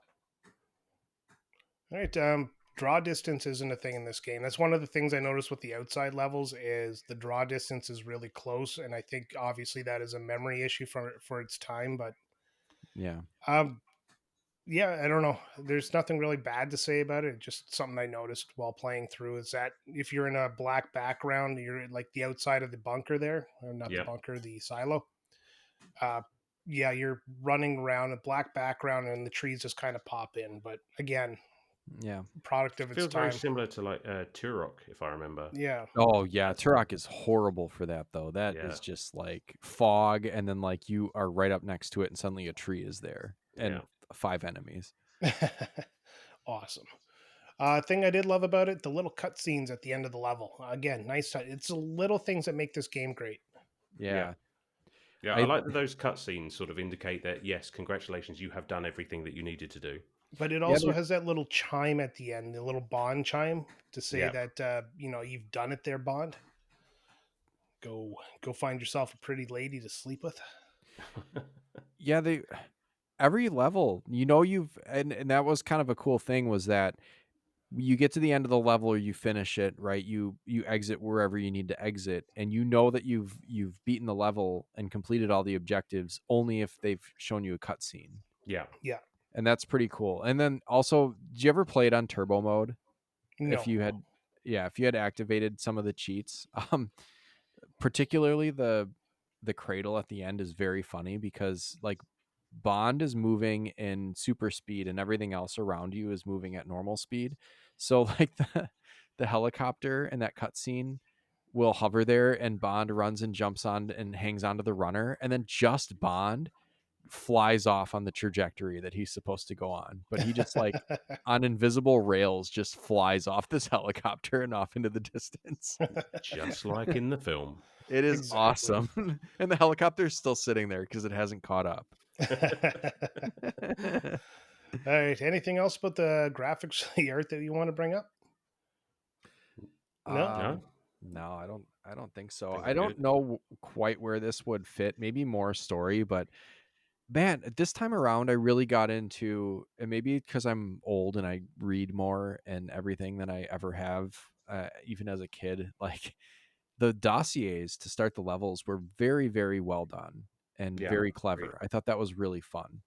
All right. Draw distance isn't a thing in this game. That's one of the things I noticed with the outside levels is the draw distance is really close, and I think obviously that is a memory issue for its time. But
Yeah,
Yeah, I don't know. There's nothing really bad to say about it. Just something I noticed while playing through is that if you're in a black background, you're like the outside of the bunker there, or not the
Yep.
bunker, the silo. Uh, yeah, you're running around a black background, and the trees just kind of pop in. But again,
Yeah.
product of its
Feels very
time.
similar to like Turok, if I remember.
Yeah,
Oh yeah, Turok is horrible for that though. That
Yeah.
is just like fog, and then like you are right up next to it, and suddenly a tree is there, and
Yeah.
5 enemies.
awesome. Thing I did love about it, the little cutscenes at the end of the level. Again, nice. It's the little things that make this game great.
Yeah.
Yeah,
Yeah, I
I
like that those cutscenes sort of indicate that, yes, congratulations, you have done everything that you needed to do.
But it
yeah,
also has that little chime at the end, the little Bond chime to say
Yeah.
that you've done it there, Bond. Go find yourself a pretty lady to sleep with.
yeah. They every level, you've and that was kind of a cool thing was that you get to the end of the level or you finish it, right? You exit wherever you need to exit, and you know that you've beaten the level and completed all the objectives only if they've shown you a cutscene.
Yeah.
Yeah,
And that's pretty cool. And then also, did you ever play it on turbo mode?
no,
If you had, yeah, if you had activated some of the cheats, particularly the cradle at the end is very funny because like Bond is moving in super speed and everything else around you is moving at normal speed. So like the helicopter in that cutscene will hover there and Bond runs and jumps on and hangs onto the runner, and then just Bond flies off on the trajectory that he's supposed to go on. But he just like on invisible rails just flies off this helicopter and off into the distance.
Just like in the film.
It is
exactly.
awesome. And the helicopter's still sitting there because it hasn't caught up.
All right. Anything else about the graphics, the art that you want to bring up? No.
No?
No, I don't think so.
Think
I
we're
don't
good.
know quite where this would fit. Maybe more story, but man, this time around I really got into, and maybe because I'm old and I read more and everything than I ever have, even as a kid, like the dossiers to start the levels were very, very well done and
Yeah.
very
Agreed.
clever. I thought that was really fun.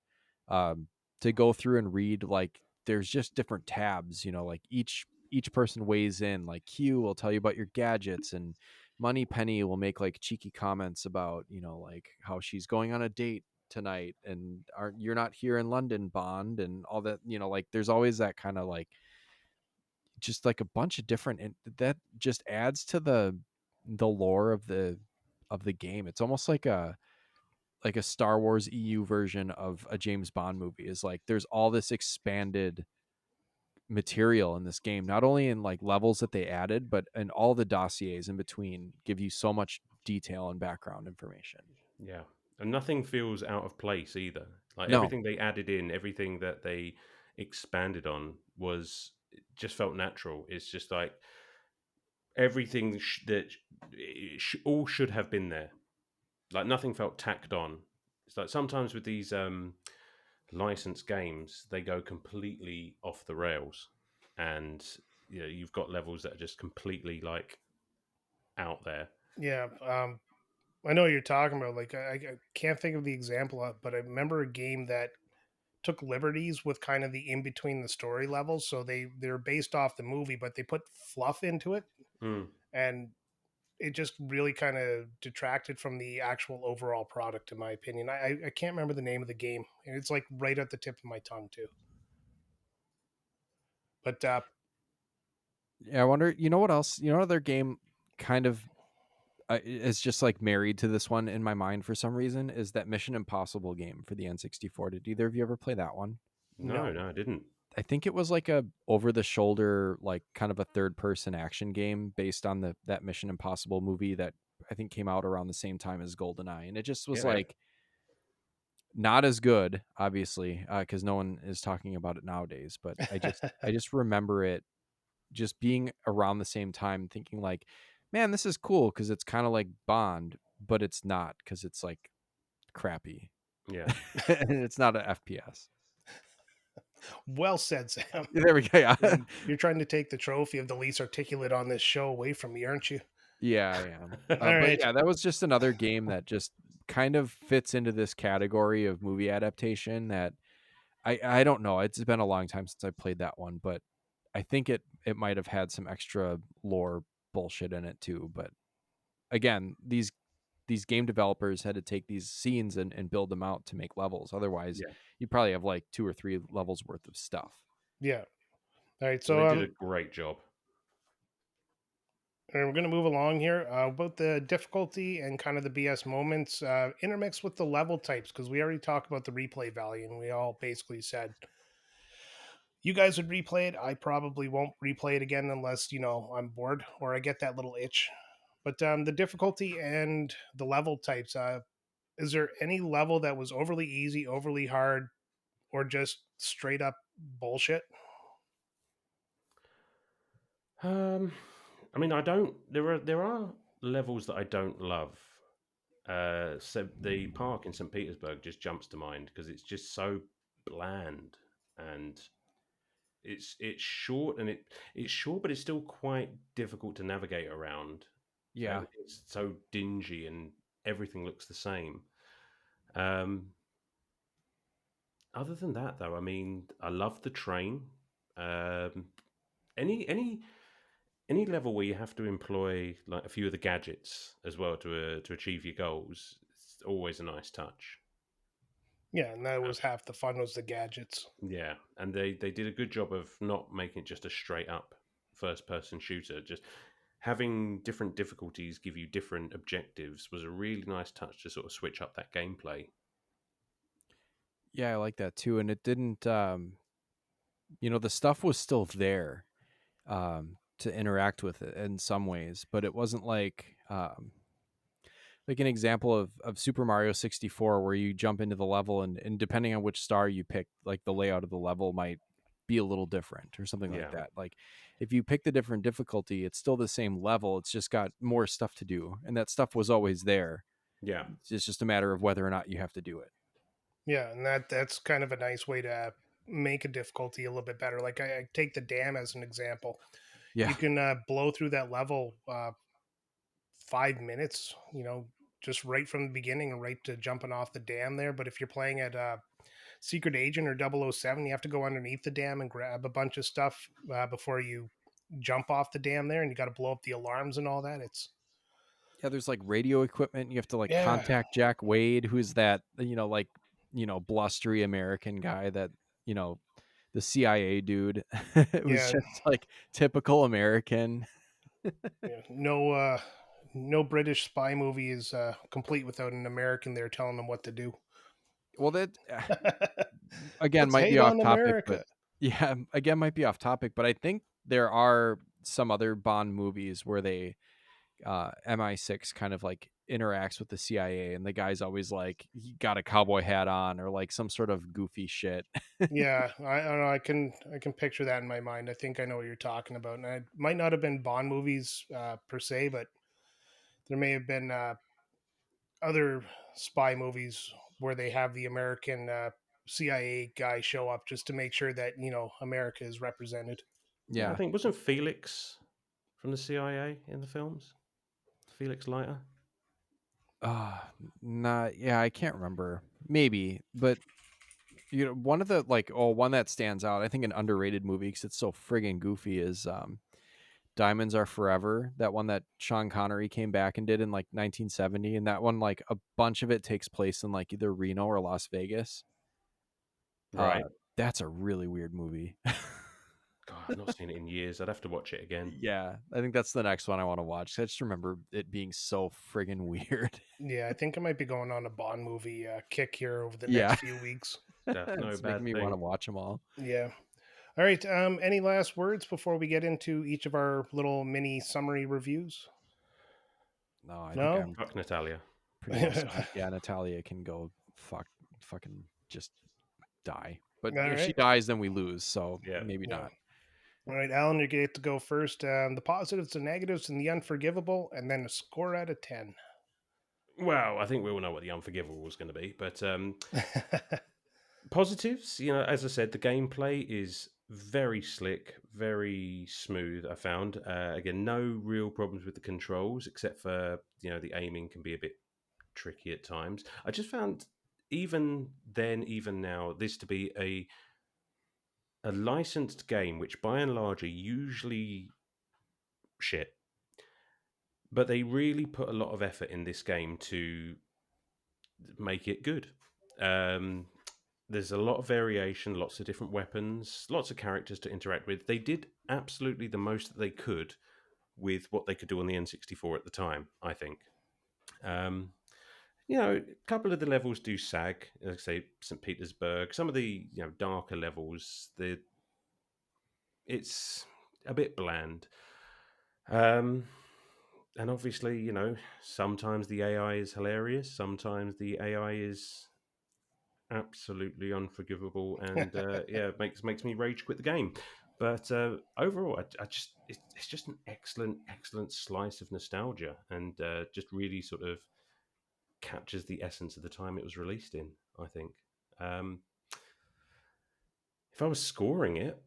To go through and read, like there's just different tabs, like each person weighs in. Like Q will tell you about your gadgets, and Money Penny will make like cheeky comments about, like how she's going on a date tonight and aren't you're not here in London, Bond, and all that, like there's always that kind of like just like a bunch of different, and that just adds to the lore of the game. It's almost like a Star Wars EU version of a James Bond movie. Is like there's all this expanded material in this game, not only in like levels that they added, but in all the dossiers in between give you so much detail and background information.
Yeah. And nothing feels out of place either. Like
No,
everything they added in, everything that they expanded on was it just felt natural. It's just like everything all should have been there. Like nothing felt tacked on. It's like sometimes with these licensed games, they go completely off the rails, and you've got levels that are just completely like out there.
Yeah. I know what you're talking about. Like, I can't think of the example, but I remember a game that took liberties with kind of the in between the story levels. So they're based off the movie, but they put fluff into it,
Mm,
and it just really kind of detracted from the actual overall product, in my opinion. I can't remember the name of the game, and it's like right at the tip of my tongue too. But
yeah, I wonder. You know what else? Other game kind of is just like married to this one in my mind for some reason is that Mission Impossible game for the N64. Did either of you ever play that one?
no,
no,
no, I didn't.
I think it was like a over the shoulder, like kind of a third person action game based on that Mission Impossible movie that I think came out around the same time as Goldeneye, and it just was
Yeah.
like not as good, obviously, because no one is talking about it nowadays. But I just remember it just being around the same time, thinking like, man, this is cool because it's kind of like Bond, but it's not because it's like crappy
Yeah.
and it's not an FPS.
well said, Sam.
There we go. Yeah.
You're trying to take the trophy of the least articulate on this show away from me, aren't you?
Yeah, I am.
All
But
right.
yeah, that was just another game that just kind of fits into this category of movie adaptation that I don't know. It's been a long time since I played that one, but I think it might have had some extra lore bullshit in it too. But again, these game developers had to take these scenes and build them out to make levels. Otherwise,
Yeah.
you probably have like 2 or 3 levels worth of stuff.
Yeah. All right.
Well,
So
they did a great job.
and we're going to move along here about the difficulty and kind of the BS moments intermixed with the level types, because we already talked about the replay value and we all basically said you guys would replay it. I probably won't replay it again unless, I'm bored or I get that little itch. But the difficulty and the level types, is there any level that was overly easy, overly hard, or just straight up bullshit?
Um, I mean, I don't. There are levels that I don't love. So the park in St. Petersburg just jumps to mind because it's just so bland, and it's short, and it's short, but it's still quite difficult to navigate around. So
Yeah.
everything's so dingy and everything looks the same. Um, Other than that, though, I mean, I love the train. Um, any any any level where you have to employ like a few of the gadgets as well to achieve your goals, it's always a nice touch.
Yeah, and that was half the fun, was the gadgets.
Yeah, and they did a good job of not making it just a straight up first person shooter. Just having different difficulties give you different objectives was a really nice touch to sort of switch up that gameplay.
Yeah, I like that too. And it didn't the stuff was still there to interact with it in some ways, but it wasn't like an example of Super Mario 64 where you jump into the level and depending on which star you pick, like the layout of the level might be a little different or something like
Yeah,
that. Like if you pick the different difficulty, it's still the same level. It's just got more stuff to do. And that stuff was always there.
yeah,
It's just a matter of whether or not you have to do it.
Yeah, and that's kind of a nice way to make a difficulty a little bit better. Like I take the dam as an example.
Yeah.
You can blow through that level 5 minutes, just right from the beginning and right to jumping off the dam there. But if you're playing at Secret Agent or 007, you have to go underneath the dam and grab a bunch of stuff before you jump off the dam there, and you got to blow up the alarms and all that. It's
Yeah, there's like radio equipment. You have to like
yeah,
contact Jack Wade, who's that, blustery American guy that, you know, the CIA dude who's
yeah,
just like typical American.
yeah. No British spy movie is complete without an American there telling them what to do.
Well, that again
Let's
might be
hate
off
on
topic, but
America.
yeah, again might be off topic, but I think there are some other Bond movies where they MI6 kind of like interacts with the CIA and the guy's always like he got a cowboy hat on or like some sort of goofy shit.
Yeah, I don't know. I can picture that in my mind. I think I know what you're talking about, and it might not have been Bond movies per se, but there may have been other spy movies where they have the American CIA guy show up just to make sure that America is represented.
yeah. I
Yeah.
think wasn't Felix from the CIA in the films? Felix Leiter.
Uh Not yeah, I can't remember. Maybe, but one of the one that stands out, I think an underrated movie because it's so friggin' goofy is Diamonds Are Forever, that one that Sean Connery came back and did in like 1970, and that one like a bunch of it takes place in like either Reno or Las Vegas. Uh
Right.
that's a really weird movie.
God, I've not seen it in years. I'd have to watch it again.
Yeah, I think that's the next one I want to watch. I just remember it being so friggin' weird.
Yeah, I think I might be going on a Bond movie kick here over the
Yeah.
next few weeks.
That's no
It's making
bad
me want to
thing.
watch them all.
Yeah. All right. Any last words before we get into each of our little mini summary reviews?
No, I think
No.
I'm
Fuck Natalia.
pretty well set. Yeah, Natalia can go fucking just die. But
All
if she
right.
dies, then we lose. So
Yeah.
maybe
Yeah.
not.
All right, Alan, you get to go first. The positives, the negatives, and the unforgivable, and then a score out of 10.
Well, I think we all know what the unforgivable was going to be, but positives, as I said, the gameplay is very slick, very smooth. I found again no real problems with the controls, except for the aiming can be a bit tricky at times. I just found even then, even now, this to be a licensed game, which by and large are usually shit, but they really put a lot of effort in this game to make it good. Um, there's a lot of variation, lots of different weapons, lots of characters to interact with. They did absolutely the most that they could with what they could do on the N64 at the time, I think. Um, a couple of the levels do sag, like say St. Petersburg. Some of the darker levels, it's a bit bland. And obviously, sometimes the AI is hilarious. Sometimes the AI is absolutely unforgivable, and makes me rage quit the game. But overall, I just it's just an excellent slice of nostalgia, and just really sort of captures the essence of the time it was released in. I think. Um, if I was scoring it,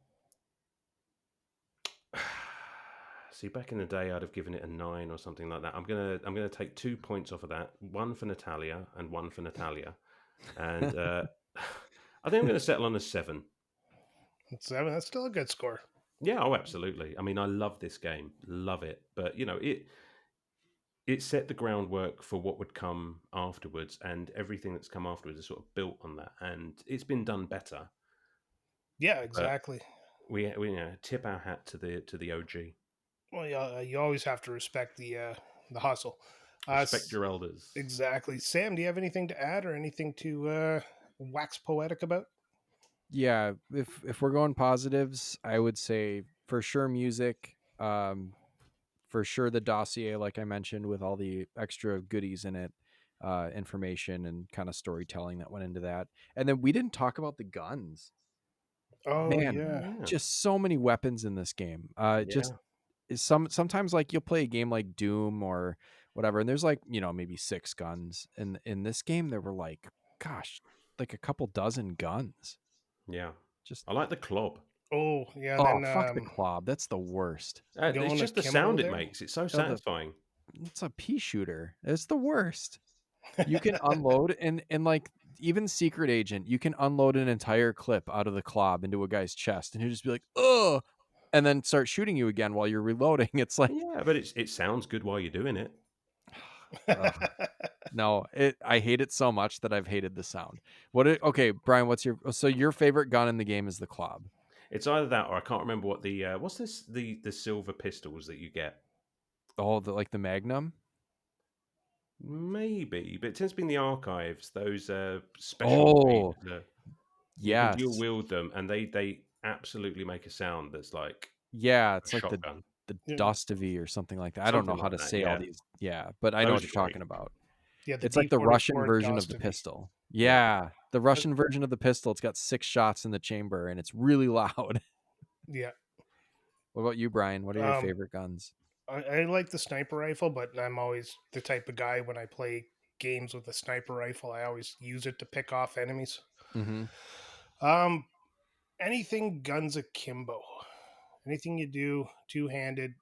see, back in the day, I'd have given it a 9 or something like that. I'm gonna take 2 points off of that, one for Natalia and one for Natalia, and I think I'm going to settle on a 7.
7. That's still a good score.
Yeah, oh, absolutely. I mean, I love this game, love it, but it set the groundwork for what would come afterwards, and everything that's come afterwards is sort of built on that, and it's been done better.
Yeah,
But
exactly.
we tip our hat to the OG.
Well, you always have to respect the hustle.
Respect your elders.
Exactly. Sam, do you have anything to add or anything to wax poetic about?
Yeah, if we're going positives, I would say for sure music, for sure the dossier, like I mentioned, with all the extra goodies in it, information and kind of storytelling that went into that. And then we didn't talk about the guns.
Oh
Man,
yeah.
just so many weapons in this game. Just
Yeah.
sometimes like you'll play a game like Doom or whatever, and there's like maybe 6 guns. In this game, there were like, gosh, like a couple dozen guns.
Yeah.
Just
I like the club.
Oh yeah.
oh,
Then
fuck the clob. That's the worst.
It's
going
just the
akimbo
sound it
there.
makes. It's so
Oh,
satisfying.
it's a pea shooter. It's the worst. You can unload and like even Secret Agent, you can unload an entire clip out of the clob into a guy's chest, and he'll just be like, "Oh," and then start shooting you again while you're reloading. It's like,
Yeah, but it sounds good while you're doing it.
ugh. No, I hate it so much that I've hated the sound. Okay, Brian, what's your favorite gun in the game is the clob?
It's either that or I can't remember what what's this the silver pistols that you get.
Oh, the Magnum.
Maybe, but it tends to be in the archives. Those special breed.
Oh,
You can dual
yes.
wield them, and they absolutely make a sound that's like
Yeah,
a
it's like
shotgun,
the
Yeah.
Dostovy or something like that. I don't know
something
how
like
to
that.
say all
Yeah,
these. Yeah, but I know
those
what
are
you're
great.
talking about.
Yeah, the
It's like the Russian
D44
version of the
Dostovy.
pistol.
Yeah,
Yeah, the Russian version of the pistol. It's got 6 shots in the chamber, and it's really loud.
Yeah.
What about you, Brian? What are your
Um,
favorite guns?
I like the sniper rifle, but I'm always the type of guy when I play games with a sniper rifle, I always use it to pick off enemies.
Mm-hmm.
Um, anything guns akimbo, anything you do two handed,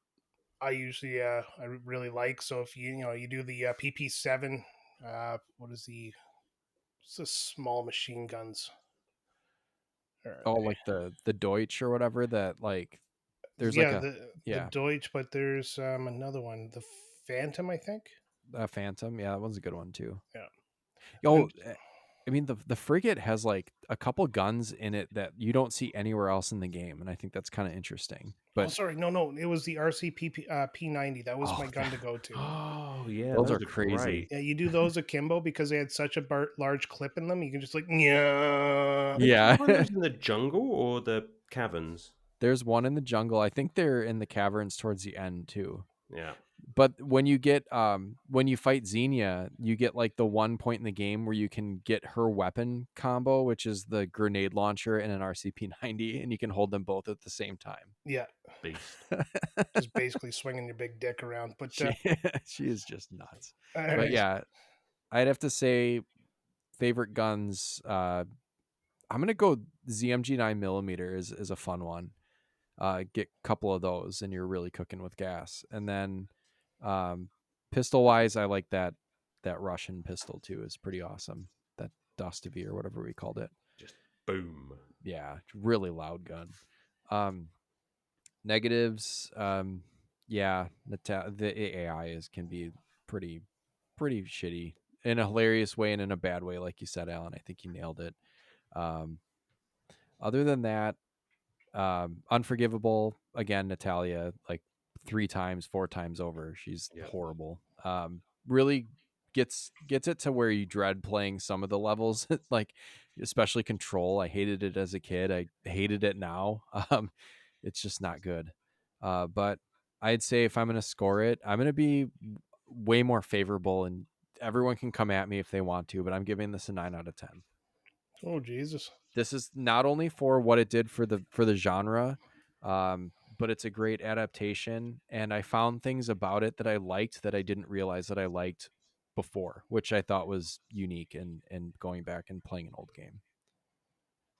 I usually I really like. So if you do the PP7, what is it's the small machine guns?
Oh, like the Deutsch or whatever. That like there's like
Yeah, the
yeah
Deutsch, but there's another one, the Phantom, I think.
a Phantom. Yeah, that one's a good one too.
Yeah,
Yo,
and
I mean the frigate has like a couple guns in it that you don't see anywhere else in the game, and I think that's kind of interesting.
oh,
But
sorry, no, it was the RCP P90. That was
oh
my gun to go to.
Oh yeah,
those
those
are
are
crazy.
great.
Yeah, you do those akimbo because they had such a large clip in them. You can just like, yeah,
Did you
Yeah.
find those in the jungle or the caverns?
There's one in the jungle. I think they're in the caverns towards the end too.
Yeah,
But when you fight Xenia, you get like the one point in the game where you can get her weapon combo, which is the grenade launcher and an RCP-90, and you can hold them both at the same time.
yeah,
beast.
just basically swinging your big dick around. But
she she is just nuts.
all
But
right,
yeah, I'd have to say favorite guns. I'm gonna go ZMG 9mm is a fun one. Get a couple of those, and you're really cooking with gas. And then pistol wise, I like that Russian pistol too. Is pretty awesome. That Dostovy or whatever we called it.
Just boom.
Yeah, really loud gun. Negatives, yeah, the AI can be pretty shitty in a hilarious way and in a bad way, like you said, Alan. I think you nailed it. Um, other than that, Unforgivable again, Natalya, like 4 times over. She's
Yep.
horrible. Really gets it to where you dread playing some of the levels, like especially Control. I hated it as a kid. I hated it now. It's just not good. But I'd say if I'm going to score it, I'm going to be way more favorable, and everyone can come at me if they want to, but I'm giving this a 9 out of 10.
Oh Jesus!
This is not only for what it did for the genre, but it's a great adaptation, and I found things about it that I liked that I didn't realize that I liked before, which I thought was unique and going back and playing an old game.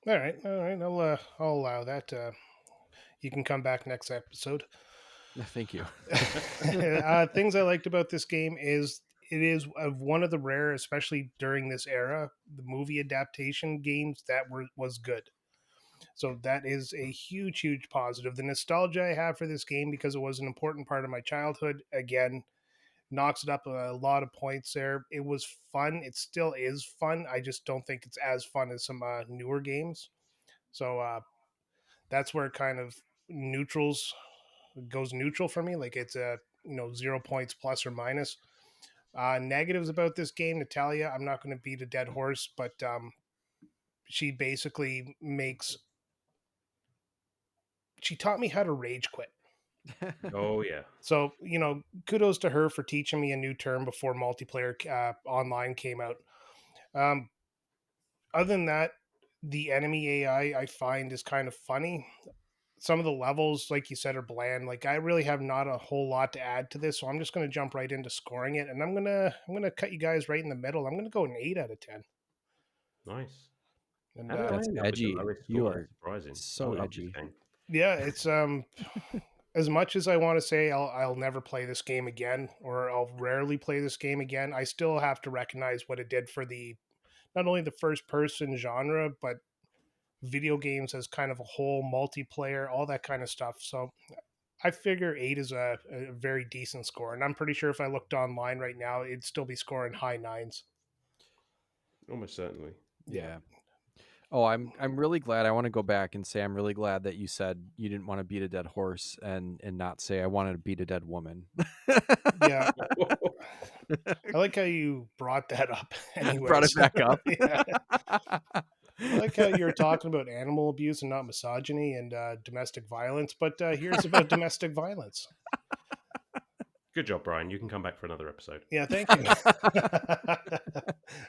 All right. I'll allow that. You can come back next episode.
Thank you.
Things I liked about this game is it is one of the rare, especially during this era, the movie adaptation games that was good. So that is a huge positive. The nostalgia I have for this game, because it was an important part of my childhood, again, knocks it up a lot of points there. It was fun. It still is fun. I just don't think it's as fun as some newer games. So that's where it kind of neutrals goes neutral for me. Like it's a 0 points plus or minus. Negatives about this game, Natalya. I'm not going to beat a dead horse, but she basically makes. She taught me how to rage quit.
Oh yeah.
So kudos to her for teaching me a new term before multiplayer online came out. Um, other than that, the enemy AI I find is kind of funny. Some of the levels, like you said, are bland. Like I really have not a whole lot to add to this, so I'm just going to jump right into scoring it, and I'm gonna cut you guys right in the middle. I'm going to go an 8 out of 10.
Nice.
And
How did I
That's
end up with the
edgy.
lowest
You
score?
are
That's surprising. I
so
love this
edgy.
game.
yeah, it's as much as I want to say I'll never play this game again, or I'll rarely play this game again. I still have to recognize what it did for the not only the first person genre, but video games as kind of a whole, multiplayer, all that kind of stuff. So I figure 8 is a very decent score, and I'm pretty sure if I looked online right now, it'd still be scoring high nines.
Almost certainly.
Yeah.
Yeah. Oh, I'm really glad. I want to go back and say I'm really glad that you said you didn't want to beat a dead horse and not say I wanted to beat a dead woman.
Yeah. I like how you brought that up. Anyways,
Brought it back up.
Yeah. I like how you're talking about animal abuse and not misogyny and domestic violence, but here's about domestic violence.
Good job, Brian. You can come back for another episode.
Yeah, thank you.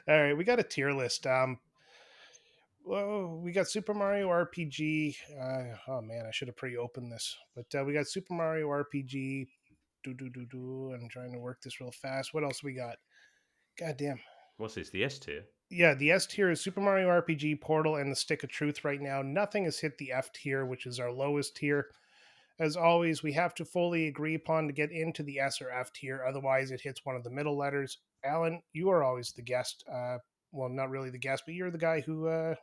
All right, we got a tier list. Well, we got Super Mario RPG. Oh man, I should have pre-opened this, but we got Super Mario RPG. I'm trying to work this real fast. What else we got? God damn.
What's this? The S tier?
Yeah, the S tier is Super Mario RPG, Portal, and the Stick of Truth right now. Nothing has hit the F tier, which is our lowest tier. As always, we have to fully agree upon to get into the S or F tier. Otherwise, it hits one of the middle letters. Alan, you are always the guest. Well, not really the guest, but you're the guy who's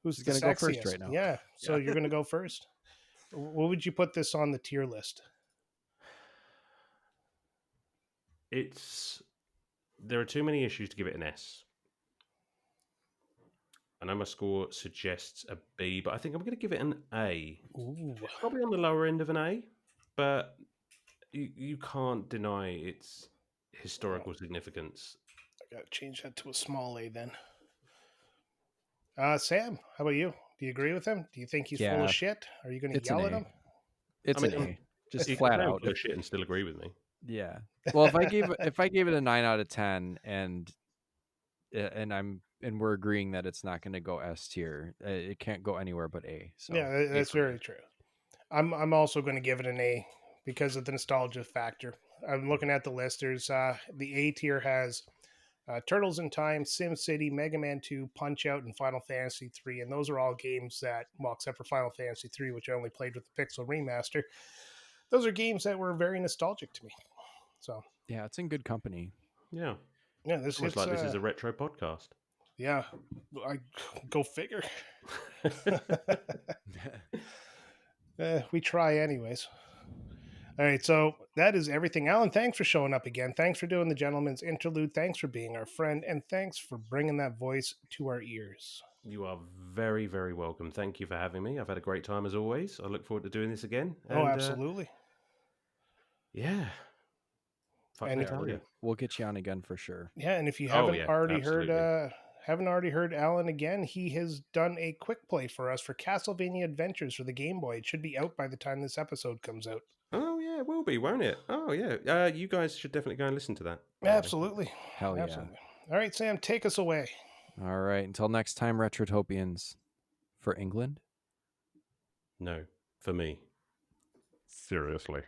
He's
the
gonna
sexiest.
go first right now.
Yeah, so
Yeah.
you're going to go first. What would you put this on the tier list?
There are too many issues to give it an S. I know my score suggests a B, but I think I'm going to give it an A.
Ooh.
Probably on the lower end of an A, but you can't deny its historical significance.
I got to change that to a small A then. Sam, how about you? Do you agree with him? Do you think he's full
Yeah.
of shit? Are you going to
It's an
yell at
A.
him?
It's
I mean,
an A. Just
You
flat
can
out.
full of shit and still agree with me.
Yeah. Well, if I gave it a 9 out of 10 and we're agreeing that it's not going to go S tier, it can't go anywhere but A. So
Yeah,
A
that's
for me.
very true. I'm also going to give it an A because of the nostalgia factor. I'm looking at the list. There's the A tier has Turtles in Time, SimCity, Mega Man 2, Punch Out, and Final Fantasy 3, and those are all games that, well, except for Final Fantasy 3, which I only played with the Pixel remaster. Those are games that were very nostalgic to me. So
Yeah, it's in good company.
Yeah.
yeah, this
Almost
hits.
like this is a retro podcast.
Yeah, I go figure. We try anyways. All right, so that is everything. Alan, thanks for showing up again. Thanks for doing the gentleman's interlude. Thanks for being our friend, and thanks for bringing that voice to our ears.
You are very, very welcome. Thank you for having me. I've had a great time as always. I look forward to doing this again.
Oh, absolutely.
Yeah. Fuck
And
Natalia.
We'll get you on again for sure.
Yeah, and if you
Oh,
haven't
yeah,
already
absolutely.
heard Alan again, he has done a quick play for us for Castlevania Adventures for the Game Boy. It should be out by the time this episode comes out.
Oh, yeah, it will be, won't it? Oh, yeah. You guys should definitely go and listen to that. by the way.
Absolutely.
Hell yeah.
Absolutely. All right, Sam, take us away.
All right. Until next time, Retrotopians. For England?
No, for me.
Seriously.